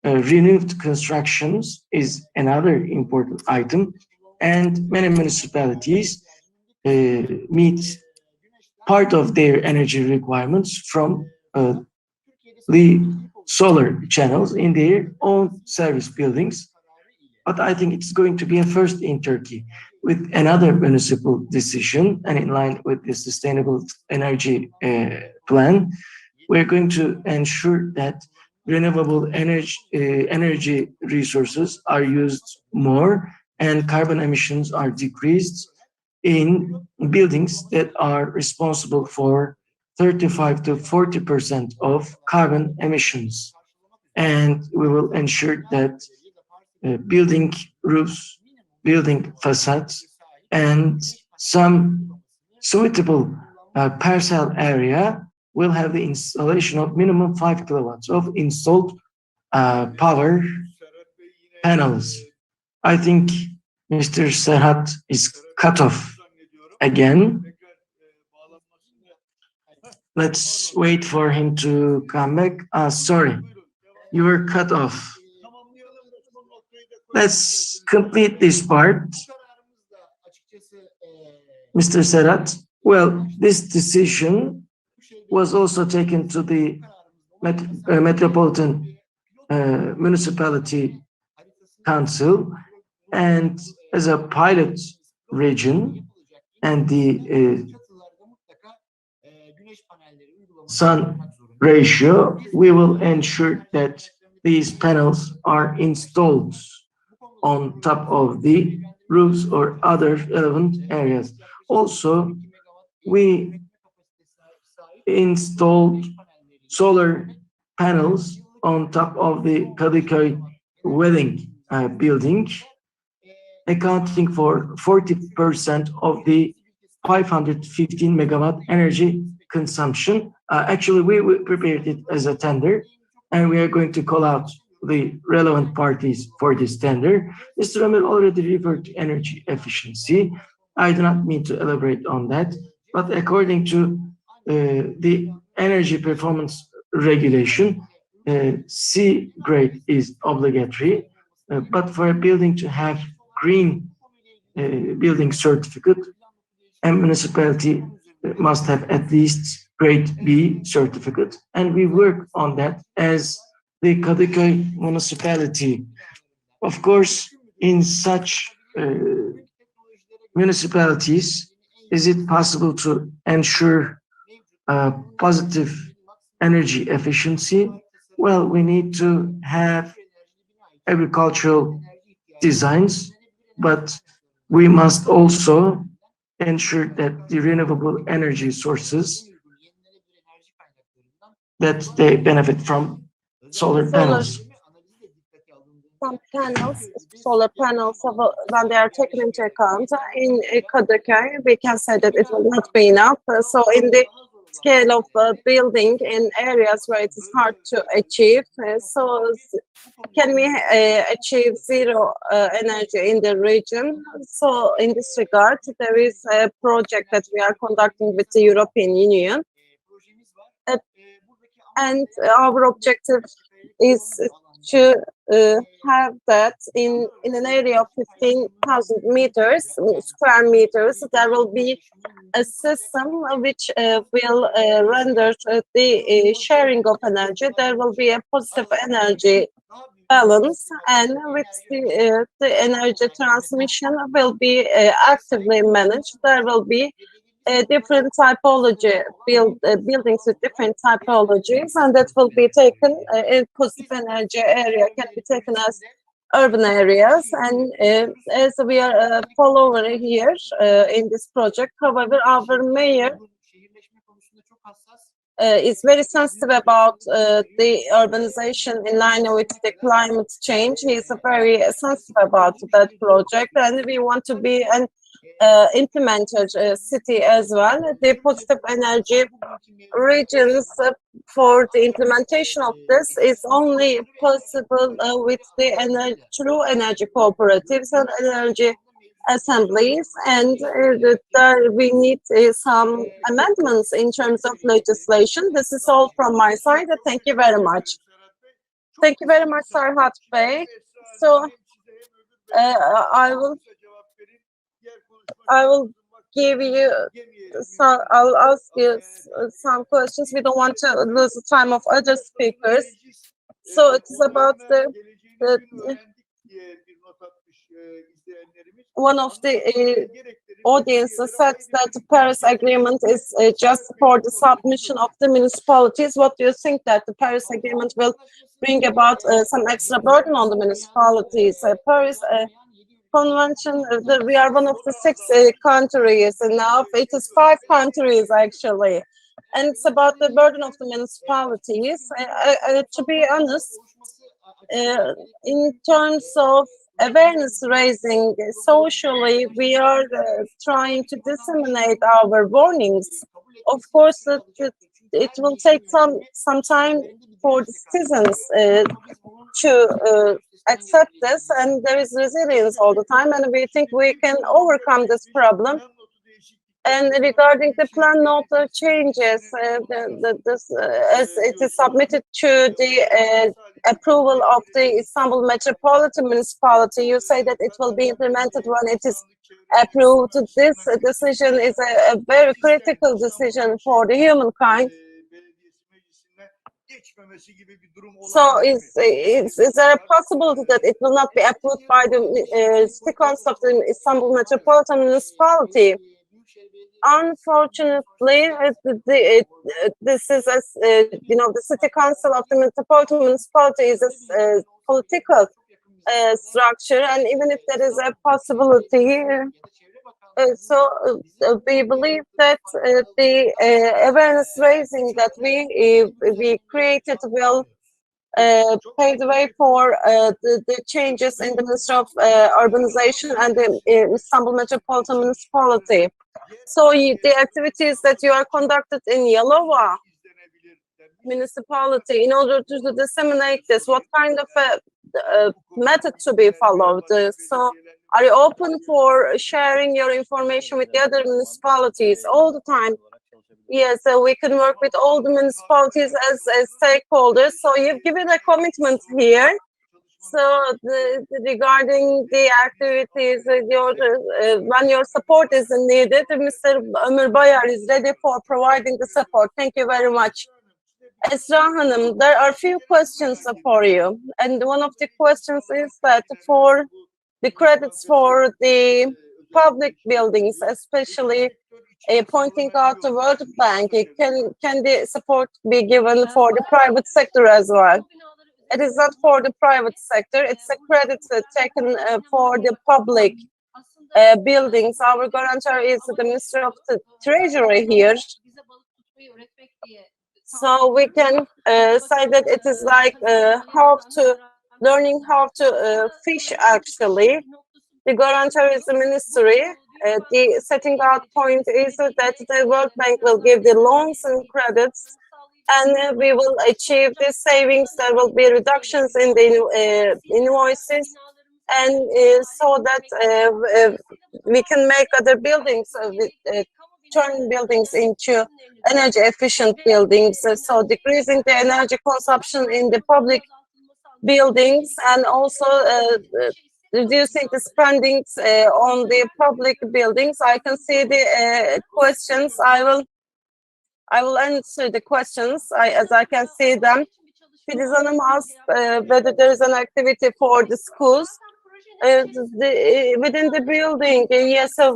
renewed constructions is another important item, and many municipalities meet part of their energy requirements from the solar channels in their own service buildings. But I think it's going to be a first in Turkey with another municipal decision, and in line with the sustainable energy plan, we're going to ensure that renewable energy resources are used more and carbon emissions are decreased in buildings that are responsible for 35 to 40% of carbon emissions. And we will ensure that building roofs, building facades, and some suitable parcel area will have the installation of minimum 5 kilowatts of installed power panels. I think Mr. Serhat is cut off again. Let's wait for him to come back. Sorry, you were cut off. Let's complete this part. Mr. Serhat, well, this decision was also taken to the Metropolitan Municipality Council, and as a pilot region, and the sun ratio, we will ensure that these panels are installed on top of the roofs or other relevant areas. Also, we installed solar panels on top of the Kadıköy wedding building, accounting for 40% of the 515 megawatt energy consumption. Actually, we prepared it as a tender, and we are going to call out the relevant parties for this tender. Mr. Ömür already referred to energy efficiency. I do not mean to elaborate on that, but according to the energy performance regulation, C grade is obligatory, but for a building to have green building certificate, a municipality must have at least grade B certificate, and we work on that as the Kadıköy municipality. Of course, in such municipalities, is it possible to ensure positive energy efficiency? Well, we need to have agricultural designs, but we must also ensure that the renewable energy sources that they benefit from solar panels. Some panels, solar panels, when they are taken into account in Kadıköy, we can say that it will not be enough. So in the scale of building in areas where it is hard to achieve, so can we achieve zero energy in the region? So in this regard, there is a project that we are conducting with the European Union. And our objective is to have that in an area of 15,000 square meters, there will be a system which will render the sharing of energy. There will be a positive energy balance, and with the energy transmission will be actively managed. There will be a different typology, buildings with different typologies, and that will be taken in positive energy area can be taken as urban areas. And as we are a follower here in this project, however, our mayor is very sensitive about the urbanization in line with the climate change. He is very sensitive about that project, and we want to be an implemented city as well. The positive energy regions for the implementation of this is only possible with the true energy cooperatives and energy assemblies, and we need some amendments in terms of legislation. This is all from my side. Thank you very much. Thank you very much, Serhat Bey. So I will give you some, I'll ask you some questions. We don't want to lose the time of other speakers. So it is about the one of the audiences said that the Paris Agreement is just for the submission of the municipalities. What do you think that the Paris Agreement will bring about some extra burden on the municipalities? Paris Convention, we are one of the 6 countries, and now it is 5 countries actually. And it's about the burden of the municipalities. To be honest, in terms of awareness raising socially, we are trying to disseminate our warnings. Of course, it will take some time for the citizens to accept this, and there is resilience all the time, and we think we can overcome this problem. And regarding the plan note changes, as it is submitted to the approval of the Istanbul Metropolitan Municipality, you say that it will be implemented when it is approved. This decision is a very critical decision for the humankind. So is there a possibility that it will not be approved by the City Council of the Istanbul Metropolitan Municipality? Unfortunately, this is the City Council of the Metropolitan Municipality is a political structure, and even if there is a possibility, so we believe that the awareness raising that we created will pave the way for the changes in the Ministry of Urbanization and the Istanbul Metropolitan Municipality. So the activities that you are conducted in Yalova municipality, in order to disseminate this, what kind of a method to be followed? So are you open for sharing your information with the other municipalities all the time? Yes, so we can work with all the municipalities as stakeholders. So you've given a commitment here. So regarding the activities, when your support is needed, Mr. Ömür Bayar is ready for providing the support. Thank you very much. Esra Hanım, there are a few questions for you. And one of the questions is that for the credits for the public buildings, especially pointing out the World Bank, can the support be given for the private sector as well? It is not for the private sector, it's a credit taken for the public buildings. Our guarantor is the Minister of the Treasury here. So we can say that it is like learning how to fish actually. The guarantor is the ministry. The setting out point is that the World Bank will give the loans and credits, and we will achieve the savings. There will be reductions in the invoices, and so that we can make other buildings, turn buildings into energy efficient buildings. So decreasing the energy consumption in the public buildings, and also reducing the spendings on the public buildings. I can see the questions. I will answer the questions as I can see them. Filiz Hanım asked whether there is an activity for the schools within the building. Yes, so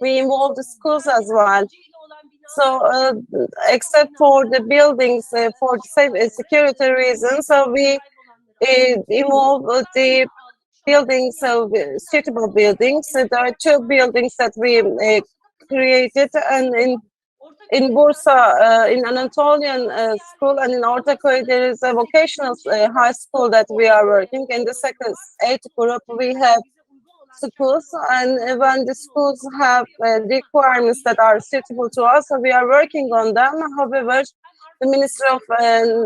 we involve the schools as well. So except for the buildings for security reasons, so we involve the buildings, suitable buildings. There are 2 buildings that we created, and in Bursa, in Anatolian school, and in Ortaköy, there is a vocational high school that we are working. In the second 8 group, we have schools, and when the schools have requirements that are suitable to us, so we are working on them. However, the Ministry of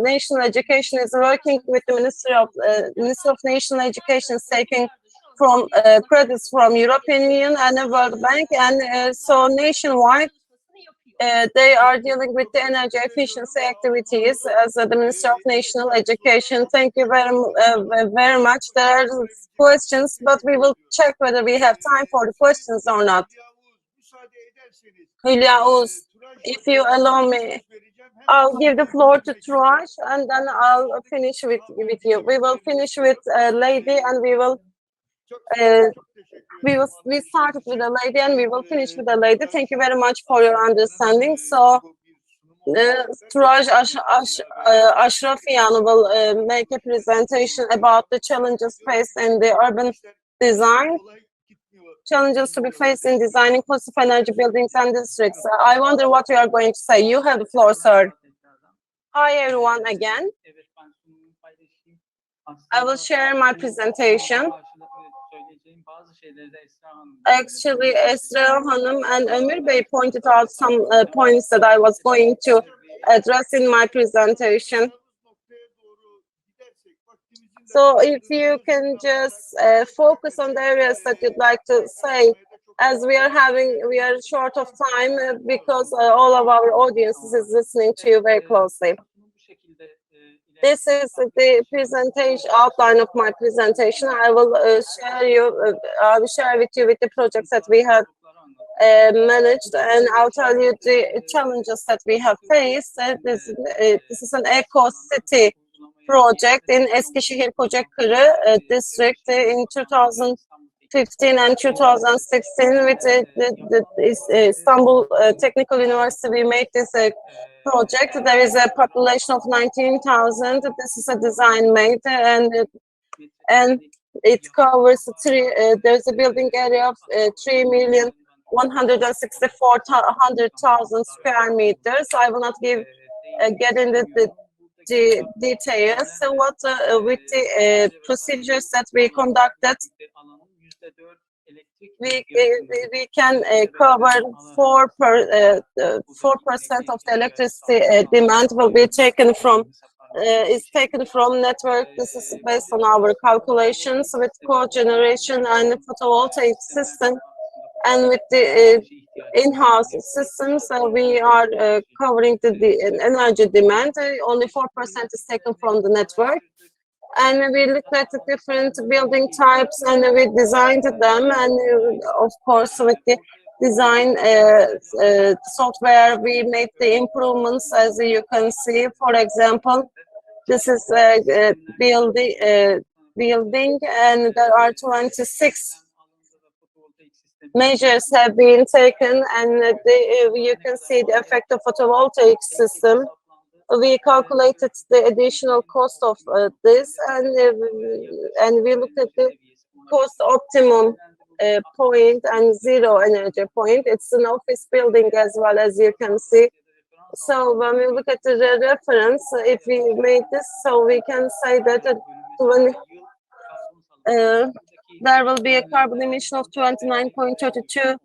National Education is working with the Ministry of National Education, taking from credits from European Union and the World Bank, and so nationwide they are dealing with the energy efficiency activities as the Ministry of National Education. Thank you very much. There are questions, but we will check whether we have time for the questions or not. Hülya, if you allow me, I'll give the floor to Turan, and then I'll finish with you. We will finish with a lady, and we started with a lady, and we will finish with a lady. Thank you very much for your understanding. So Turan Ashrafian will make a presentation about the challenges faced in the urban design. Challenges to be faced in designing cost-effective energy buildings and districts. I wonder what you are going to say. You have the floor, sir. Hi, everyone, again. I will share my presentation. Actually, Esra Hanım and Ömür Bey pointed out some points that I was going to address in my presentation. So if you can just focus on the areas that you'd like to say, as we are short of time because all of our audiences is listening to you very closely. This is the presentation outline of my presentation. I will share with you with the projects that we have managed, and I'll tell you the challenges that we have faced. This is an eco city project in Eskişehir Kocakırı district in 2015 and 2016 with the Istanbul Technical University. We made this project. There is a population of 19,000. This is a design made, and it covers there's a building area of 3,164,000 square meters. I will not get into the details. So what with the procedures that we conducted, we can cover 4% of the electricity demand will be taken from network. This is based on our calculations with cogeneration and photovoltaic system. And with the in-house systems, we are covering the energy demand. Only 4% is taken from the network. And we looked at the different building types and we designed them. And of course, with the design software, we made the improvements, as you can see. For example, this is a building, and there are 26 measures have been taken, and you can see the effect of photovoltaic system. We calculated the additional cost of this, and we looked at the cost optimum point and zero energy point. It's an office building as well, as you can see. So when we look at the reference, if we made this, so we can say that when there will be a carbon emission of 29.32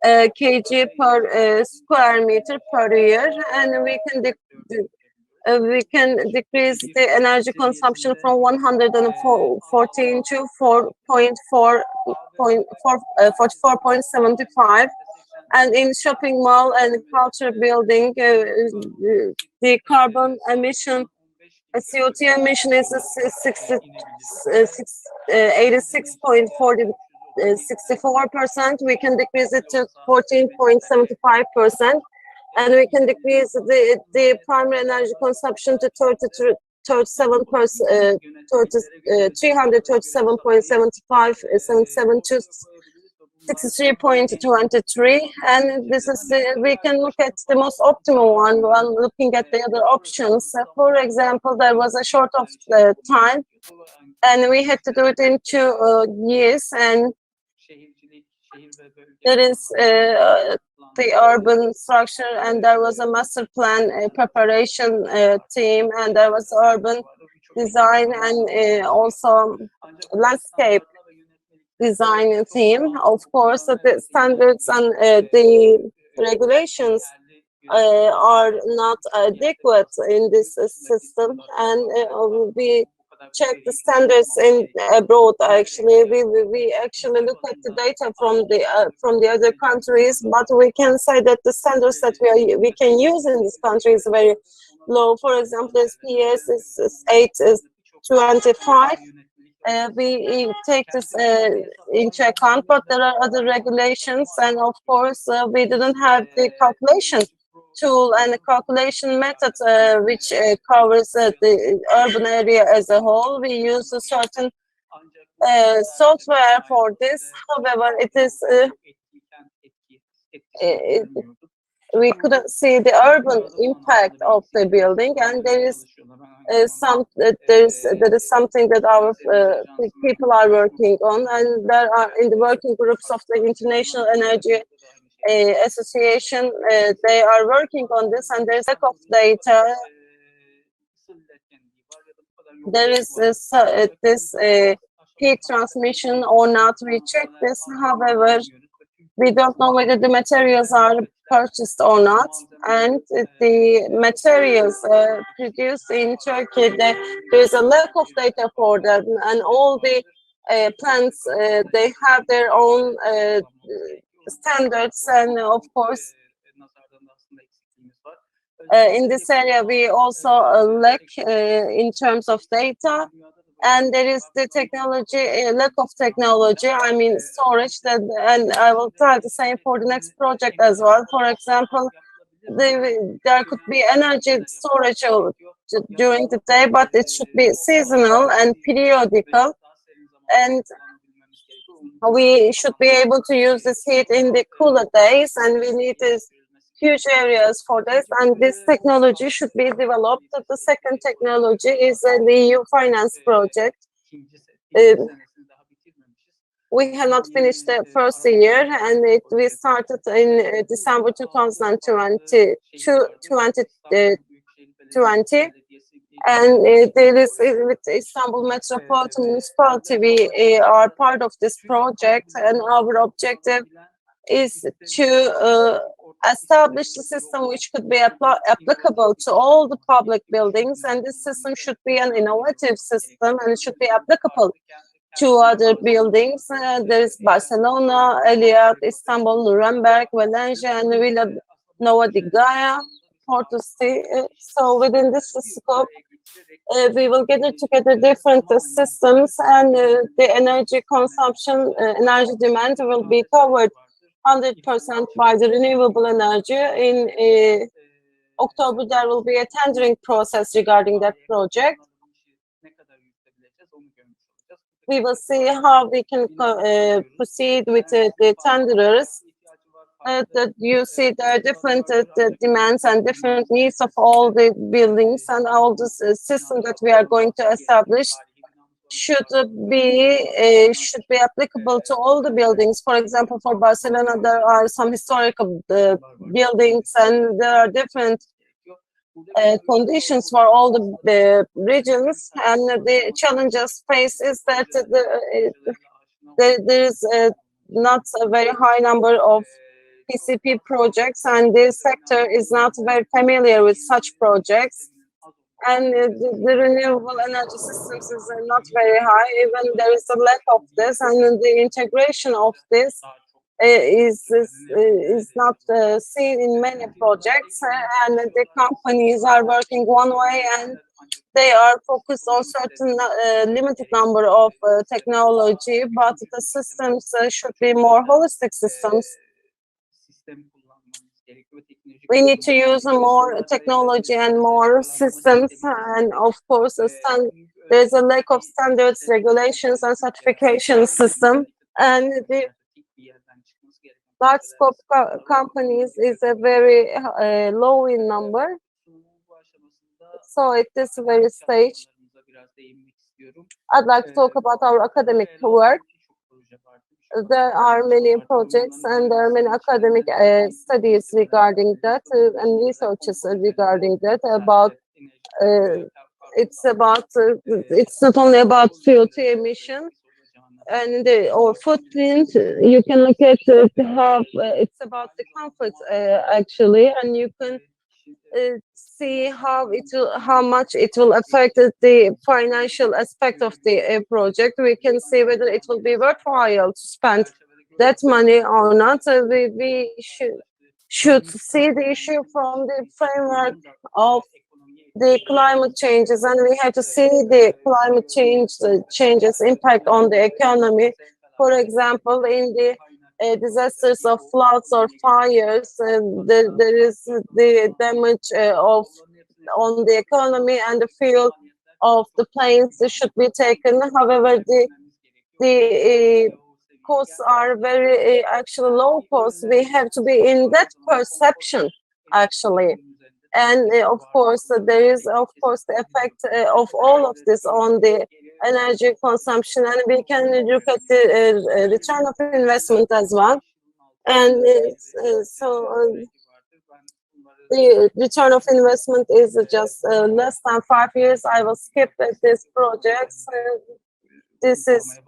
kg per square meter per year, and we can decrease the energy consumption from 114 to 44.75. And in shopping mall and culture building, the carbon emission, CO2 emission is 86.64%. We can decrease it to 14.75%, and we can decrease the primary energy consumption to 337.75, 63.23, and this is we can look at the most optimal one while looking at the other options. For example, there was a short of time, and we had to do it in 2 years, and there is the urban structure, and there was a master plan preparation team, and there was urban design and also landscape design team. Of course, the standards and the regulations are not adequate in this system, and we check the standards in abroad. Actually, we actually look at the data from the other countries, but we can say that the standards that we can use in this country is very low. For example, this PS is 825. We take this into account, but there are other regulations, and of course we didn't have the calculation tool and the calculation method which covers the urban area as a whole. We use a certain software for this. However, it is we couldn't see the urban impact of the building, and there is something that our people are working on, and there are in the working groups of the International Energy Association, they are working on this, and there's lack of data. There is this heat transmission or not. We check this. However, we don't know whether the materials are purchased or not, and the materials produced in Turkey, there is a lack of data for them, and all the plants, they have their own standards, and of course in this area we also lack in terms of data. And there is the technology, lack of technology, I mean storage, that, and I will try the same for the next project as well. For example, there could be energy storage during the day, but it should be seasonal and periodical, and we should be able to use this heat in the cooler days, and we need this huge areas for this, and this technology should be developed. The second technology is the EU finance project. We have not finished the first year, and we started in December 2020, and there is with Istanbul Metropolitan Municipality, we are part of this project, and our objective is to establish the system which could be applicable to all the public buildings, and this system should be an innovative system, and it should be applicable two other buildings. There is Barcelona, Eliat, Istanbul, Nuremberg, Valencia, and Villa Nova di Gaia, Portugal. So within this scope, we will gather together different systems, and the energy consumption, energy demand will be covered 100% by the renewable energy. In October, there will be a tendering process regarding that project. We will see how we can proceed with the tenderers. That you see there are different the demands and different needs of all the buildings, and all this system that we are going to establish should be applicable to all the buildings. For example, for Barcelona, there are some historical buildings, and there are different conditions for all the regions. And the challenges faced is that there is not a very high number of PCP projects, and this sector is not very familiar with such projects. And the renewable energy systems is not very high. Even there is a lack of this, and the integration of this is not seen in many projects. And the companies are working one way, and they are focused on certain limited number of technology, but the systems should be more holistic systems. We need to use more technology and more systems, and of course, there's a lack of standards, regulations, and certification system. And the large scope companies is a very low in number. So at this very stage, I'd like to talk about our academic work. There are many projects and there are many academic studies regarding that and researches regarding that. It's not only about CO2 emission and or footprint. You can look at how it's about the comfort actually, and you can see how much it will affect the financial aspect of the project. We can see whether it will be worthwhile to spend that money or not. We should see the issue from the framework of the climate changes, and we have to see the climate changes impact on the economy. For example, in the disasters of floods or fires, there is the damage on the economy, and the fuel of the planes should be taken. However, the costs are very actually low cost. We have to be in that perception actually. And of course, there is of course the effect of all of this on the energy consumption, and we can look at the return of investment as well. And the return of investment is just less than 5 years. I will skip this project. This is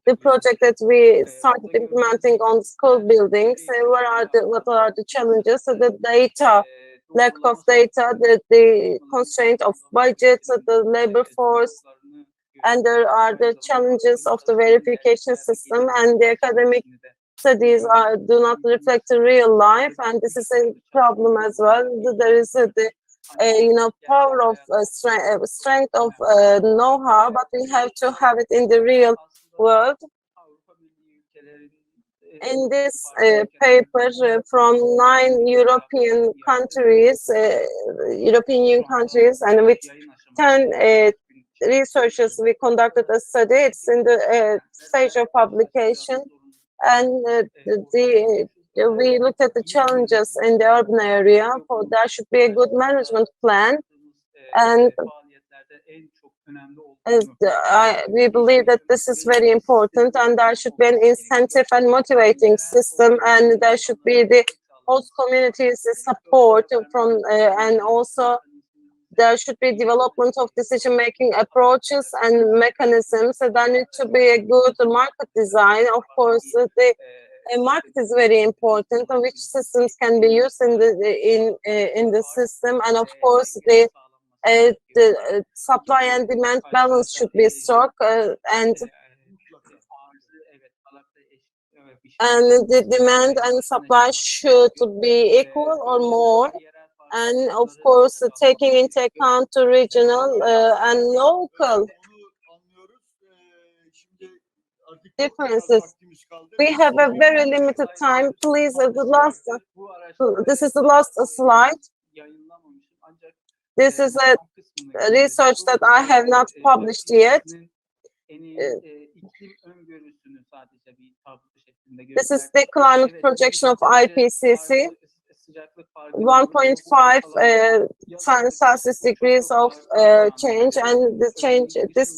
the project that we started implementing on school buildings. What are the challenges? So the data, lack of data, the constraint of budget, the labor force, and there are the challenges of the verification system, and the academic studies do not reflect the real life, and this is a problem as well. There is the power of strength of know-how, but we have to have it in the real world. In this paper from 9 European countries, European Union countries, and with 10 researchers, we conducted a study. It's in the stage of publication, and we looked at the challenges in the urban area. For there should be a good management plan, and we believe that this is very important, and there should be an incentive and motivating system, and there should be the host communities support from, and also there should be development of decision-making approaches and mechanisms. So there needs to be a good market design. Of course, the market is very important, which systems can be used in the system, and of course the the supply and demand balance should be struck, and the demand and supply should be equal or more. And of course, taking into account the regional and local differences. We have a very limited time. Please, this is the last slide. This is a research that I have not published yet. This is the climate projection of IPCC. 1.5 Celsius degrees of change, and this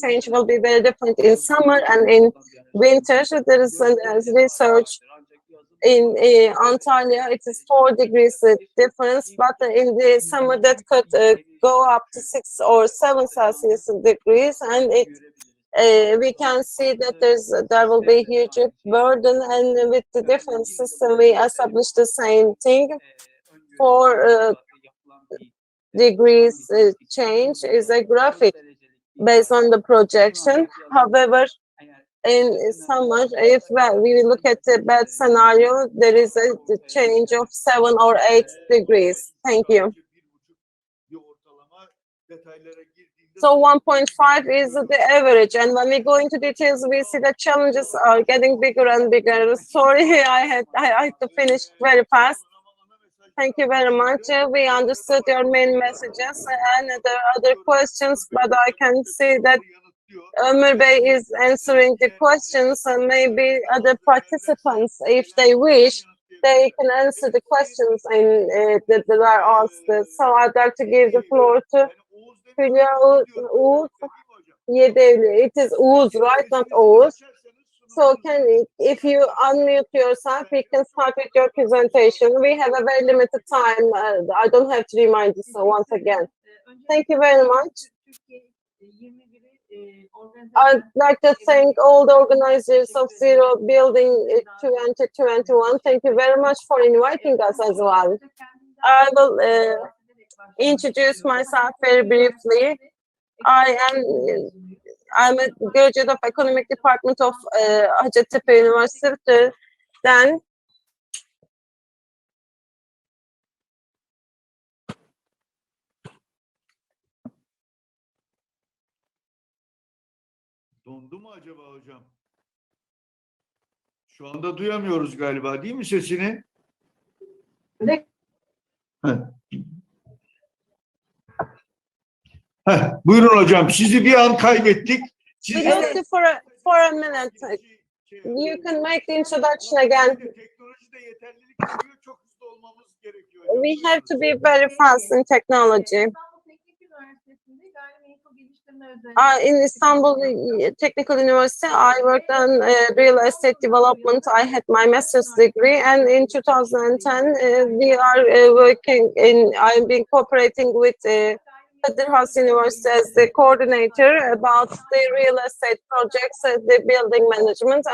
change will be very different in summer and in winter. There is a research in Antalya. It is 4 degrees difference, but in the summer that could go up to 6 or 7 Celsius degrees, and we can see that there will be huge burden, and with the different system we established the same thing. 4 degrees change is a graphic based on the projection. However, in summer, if we look at the bad scenario, there is a change of 7 or 8 degrees. Thank you. So 1.5 is the average, and when we go into details, we see that challenges are getting bigger and bigger. Sorry, I had to finish very fast. Thank you very much. We understood your main messages, and there are other questions, but I can see that Ömür Bey is answering the questions, and maybe other participants, if they wish, they can answer the questions that are asked. So I'd like to give the floor to Hülya Yedievli. It is Oğuz, right? Not Oğuz. So if you unmute yourself, we can start with your presentation. We have a very limited time. I don't have to remind you, so once again. Thank you very much. I'd like to thank all the organizers of Zero Building 2021. Thank you very much for inviting us as well. I will introduce myself very briefly. I'm a graduate of Economic Department of Hacettepe University. Then Dondu mu acaba hocam? Şu anda duyamıyoruz galiba, değil mi sesini? Ne? Buyurun hocam, sizi bir an kaybettik. We lost you for a minute. You can make the introduction again. Teknolojide yeterlilik istiyor, çok hızlı olmamız gerekiyor. We have to be very fast in technology. In Istanbul Technical University, I worked on real estate development. I had my master's degree, and in 2010, I've been cooperating with Kadir Has University as the coordinator about the real estate projects, the building management,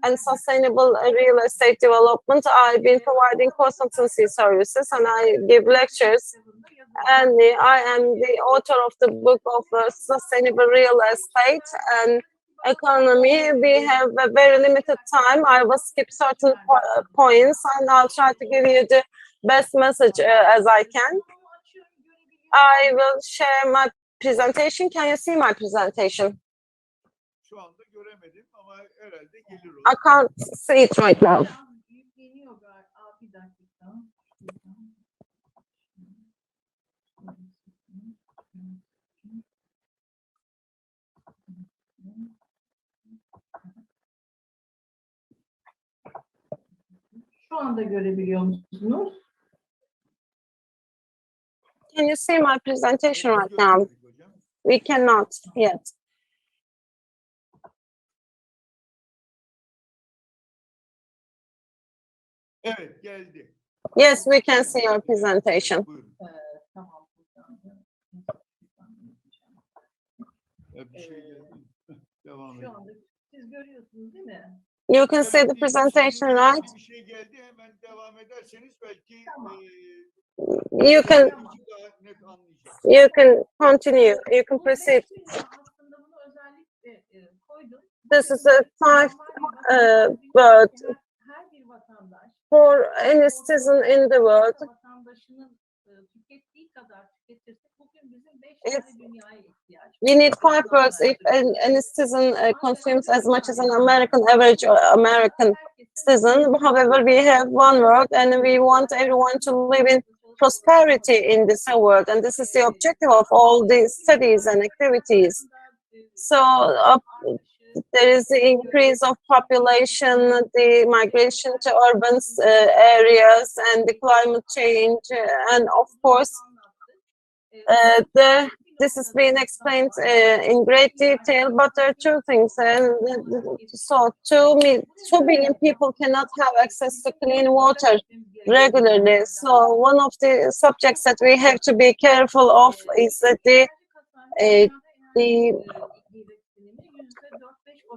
and sustainable real estate development. I've been providing consultancy services, and I give lectures. And I am the author of the book of Sustainable Real Estate and Economy. We have a very limited time. I will skip certain points, and I'll try to give you the best message as I can. I will share my presentation. Can you see my presentation? Şu anda göremedim ama herhalde gelir o. I can't see it right now. Şu anda görebiliyor musunuz? Can you see my presentation right now? We cannot yet. Evet, geldi. Yes, we can see your presentation. Buyurun. Tamam. Bir şey geldi. Devam Şu edin. anda siz görüyorsunuz değil mi? You can see the presentation, right? Bir şey geldi, hemen devam ederseniz belki Tamam. You can continue. You can proceed. This is a 5 word for any citizen in the world. We need 5 words if any citizen consumes as much as an average American citizen. However, we have 1 word, and we want everyone to live in prosperity in this world, and this is the objective of all these studies and activities. So there is the increase of population, the migration to urban areas, and the climate change, and of course, this has been explained in great detail, but there are 2 things. So 2 billion people cannot have access to clean water regularly. So one of the subjects that we have to be careful of is that the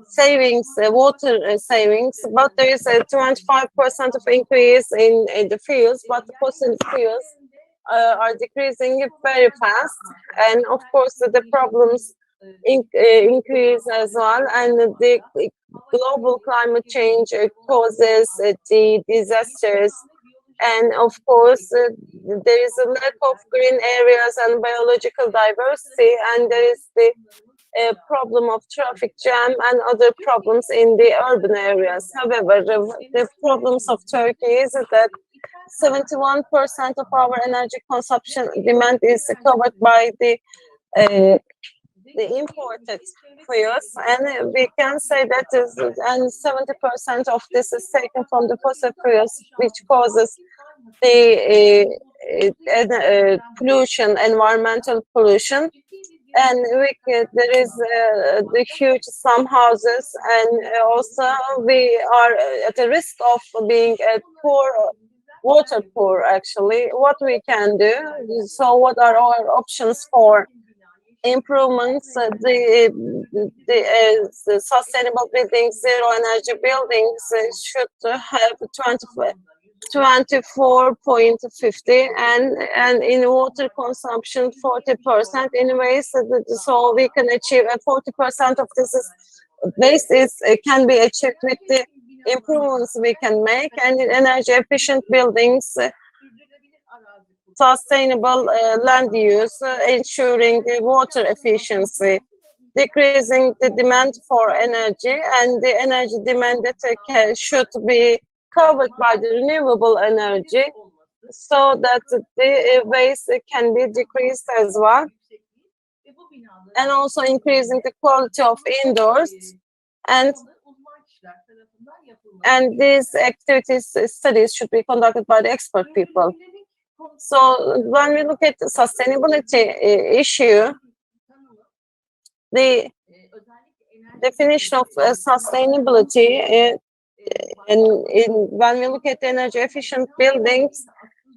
savings, water savings, but there is a 25% of increase in the fuels, but the fossil fuels are decreasing very fast, and of course the problems increase as well, and the global climate change causes the disasters, and of course there is a lack of green areas and biological diversity, and there is the problem of traffic jam and other problems in the urban areas. However, the problems of Turkey is that 71% of our energy consumption demand is covered by the imported fuels, and we can say that and 70% of this is taken from the fossil fuels, which causes the pollution, environmental pollution. And there is the huge slum houses, and also we are at the risk of being water poor, actually. What we can do, so what are our options for improvements? The sustainable buildings, zero energy buildings should have 24.50, and in water consumption 40% in waste, so we can achieve 40% of this waste can be achieved with the improvements we can make, and in energy efficient buildings, sustainable land use, ensuring water efficiency, decreasing the demand for energy, and the energy demand that should be covered by the renewable energy, so that the waste can be decreased as well, and also increasing the quality of indoors, and these studies should be conducted by the expert people. So when we look at the sustainability issue, the definition of sustainability, when we look at energy efficient buildings,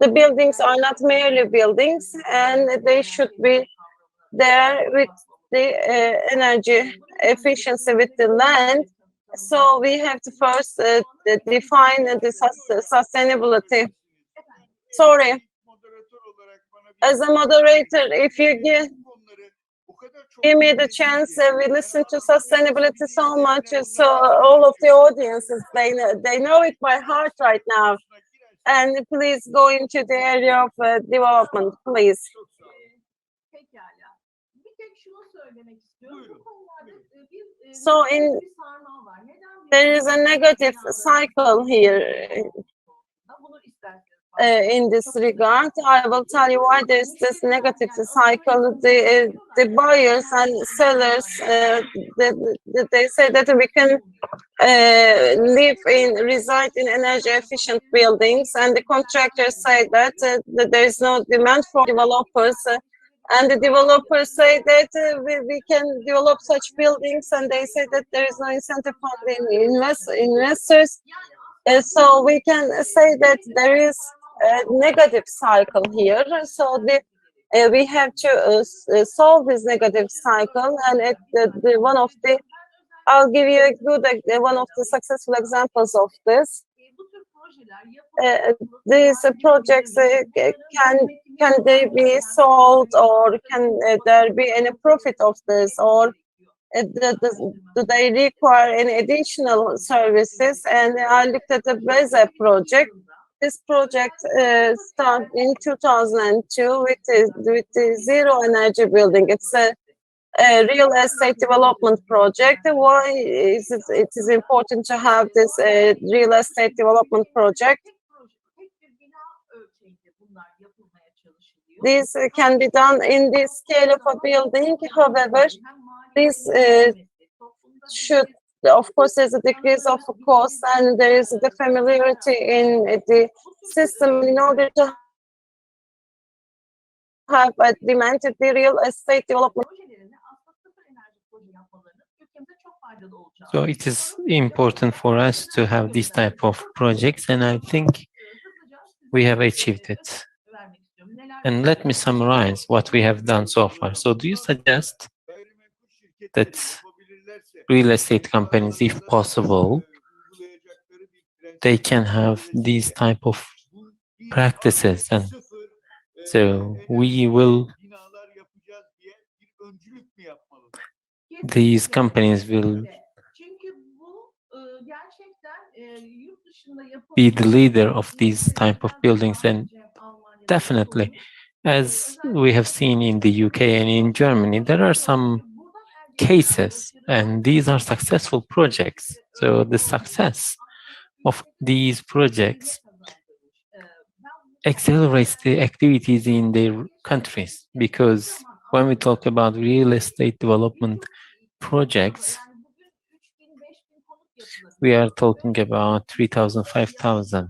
the buildings are not merely buildings, and they should be there with the energy efficiency with the land. So we have to first define the sustainability. Sorry, as a moderator, if you give me the chance, we listen to sustainability so much, so all of the audiences, they know it by heart right now. And please go into the area of development, please. So there is a negative cycle here. In this regard, I will tell you why there's this negative cycle. The buyers and sellers, they say that we can reside in energy efficient buildings, and the contractors say that there is no demand for developers, and the developers say that we can develop such buildings, and they say that there is no incentive for the investors. So we can say that there is a negative cycle here. So we have to solve this negative cycle, and I'll give you one of the successful examples of this. these projects can they be sold, or can there be any profit of this, or do they require any additional services? And I looked at the BEZE project. This project started in 2002 with the zero energy building. It's a real estate development project. Why is it is important to have this real estate development project? This can be done in the scale of a building. However, this should, of course, there's a decrease of cost, and there is the familiarity in the system in order to have implemented the real estate development. So it is important for us to have this type of projects, and I think we have achieved it. And let me summarize what we have done so far. So do you suggest that real estate companies, if possible, they can have these type of practices, and so these companies will be the leader of these type of buildings? And definitely, as we have seen in the UK and in Germany, there are some cases, and these are successful projects. So the success of these projects accelerates the activities in their countries, because when we talk about real estate development projects, we are talking about 3,000, 5,000.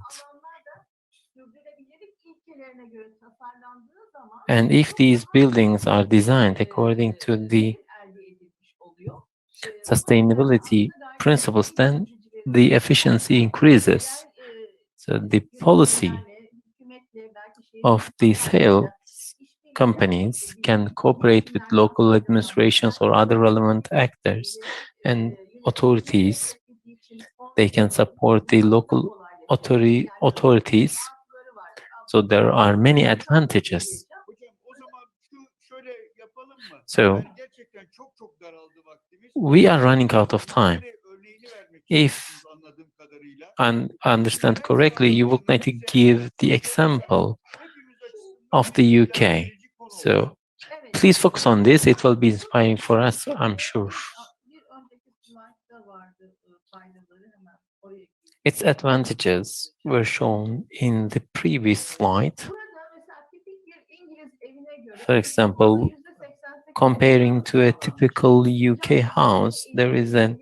And if these buildings are designed according to the sustainability principles, then the efficiency increases. So the policy of the sales companies can cooperate with local administrations or other relevant actors and authorities. They can support the local authorities. So there are many advantages. So we are running out of time. If I understand correctly, you would like to give the example of the UK. So please focus on this. It will be inspiring for us, I'm sure. Its advantages were shown in the previous slide. For example, comparing to a typical UK house, there is an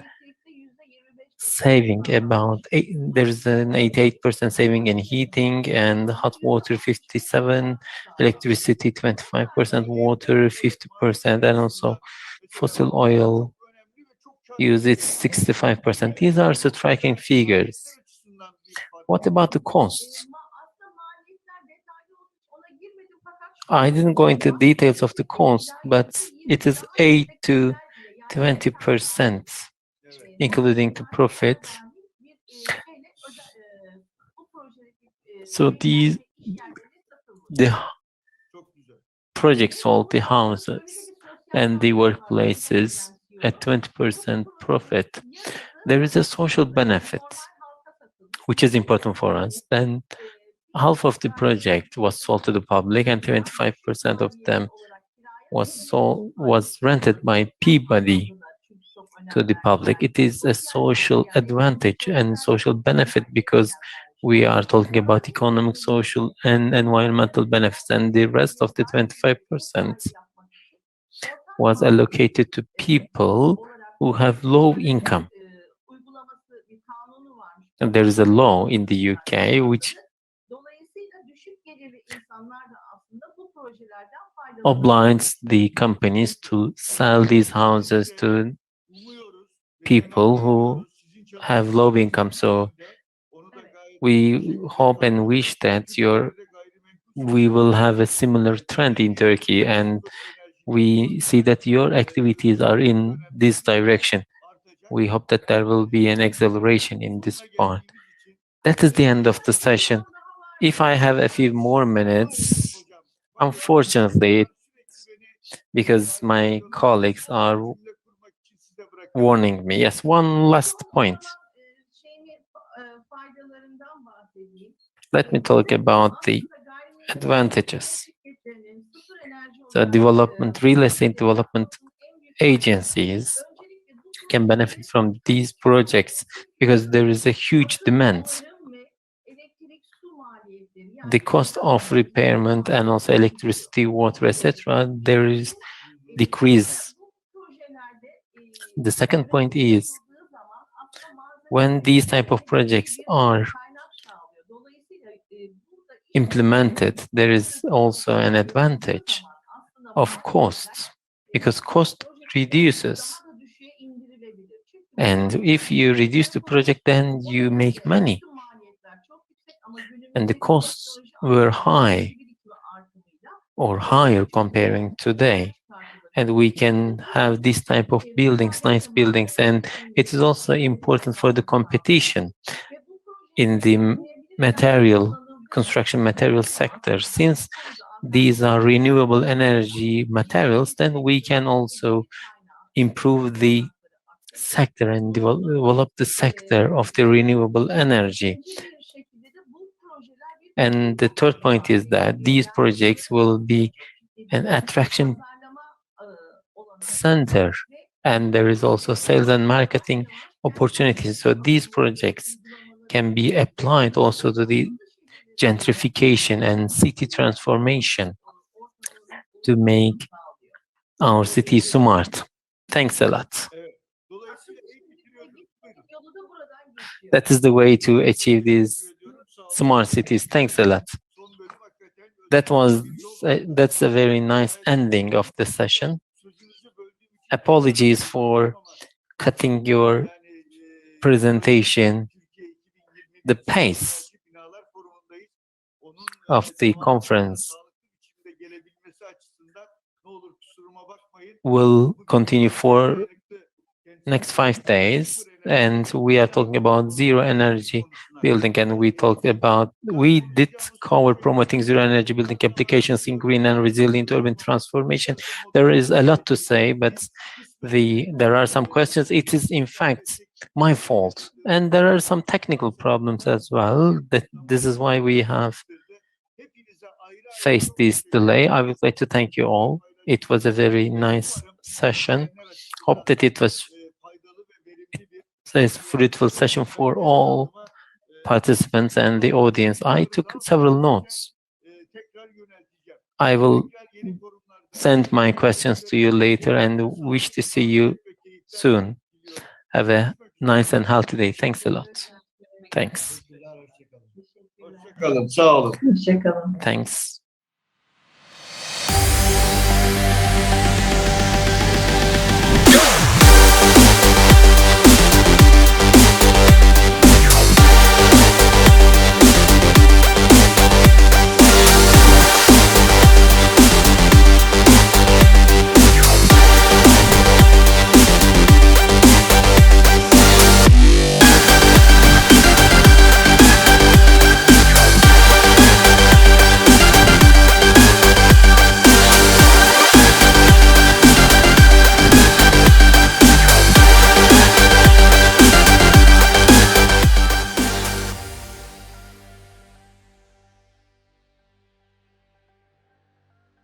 saving there's an 88% saving in heating and hot water, 57%, electricity 25%, water 50%, and also fossil oil use, it's 65%. These are striking figures. What about the costs? I didn't go into details of the cost, but it is 8 to 20%, including the profit. So the project sold the houses and the workplaces at 20% profit. There is a social benefit, which is important for us. Then half of the project was sold to the public, and 25% of them was rented by Peabody to the public. It is a social advantage and social benefit, because we are talking about economic, social, and environmental benefits, and the rest of the 25% was allocated to people who have low income. And there is a law in the UK which obliges the companies to sell these houses to people who have low income. So we hope and wish that we will have a similar trend in Turkey, and we see that your activities are in this direction. We hope that there will be an acceleration in this part. That is the end of the session. If I have a few more minutes, unfortunately, because my colleagues are warning me. Yes, one last point. Let me talk about the advantages. So development, real estate development agencies can benefit from these projects because there is a huge demand. The cost of repairment and also electricity, water, etc., there is decrease. The second point is when these type of projects are implemented, there is also an advantage of costs because cost reduces. And if you reduce the project, then you make money. And the costs were high or higher comparing today. And we can have this type of buildings, nice buildings. And it is also important for the competition in the construction material sector. Since these are renewable energy materials, then we can also improve the sector and develop the sector of the renewable energy. And the third point is that these projects will be an attraction center, and there is also sales and marketing opportunities. So these projects can be applied also to the gentrification and city transformation to make our city smart. Thanks a lot. That is the way to achieve these smart cities. Thanks a lot. That's a very nice ending of the session. Apologies for cutting your presentation. The pace of the conference will continue for next 5 days, and we are talking about zero energy building, and we did cover promoting zero energy building applications in green and resilient urban transformation. There is a lot to say, but there are some questions. It is in fact my fault, and there are some technical problems as well. This is why we have faced this delay. I would like to thank you all. It was a very nice session. Hope that it was a fruitful session for all participants and the audience. I took several notes. I will send my questions to you later and wish to see you soon. Have a nice and healthy day. Thanks a lot. Thanks. Hoşça kalın, sağ olun. Hoşçakalın. Thanks.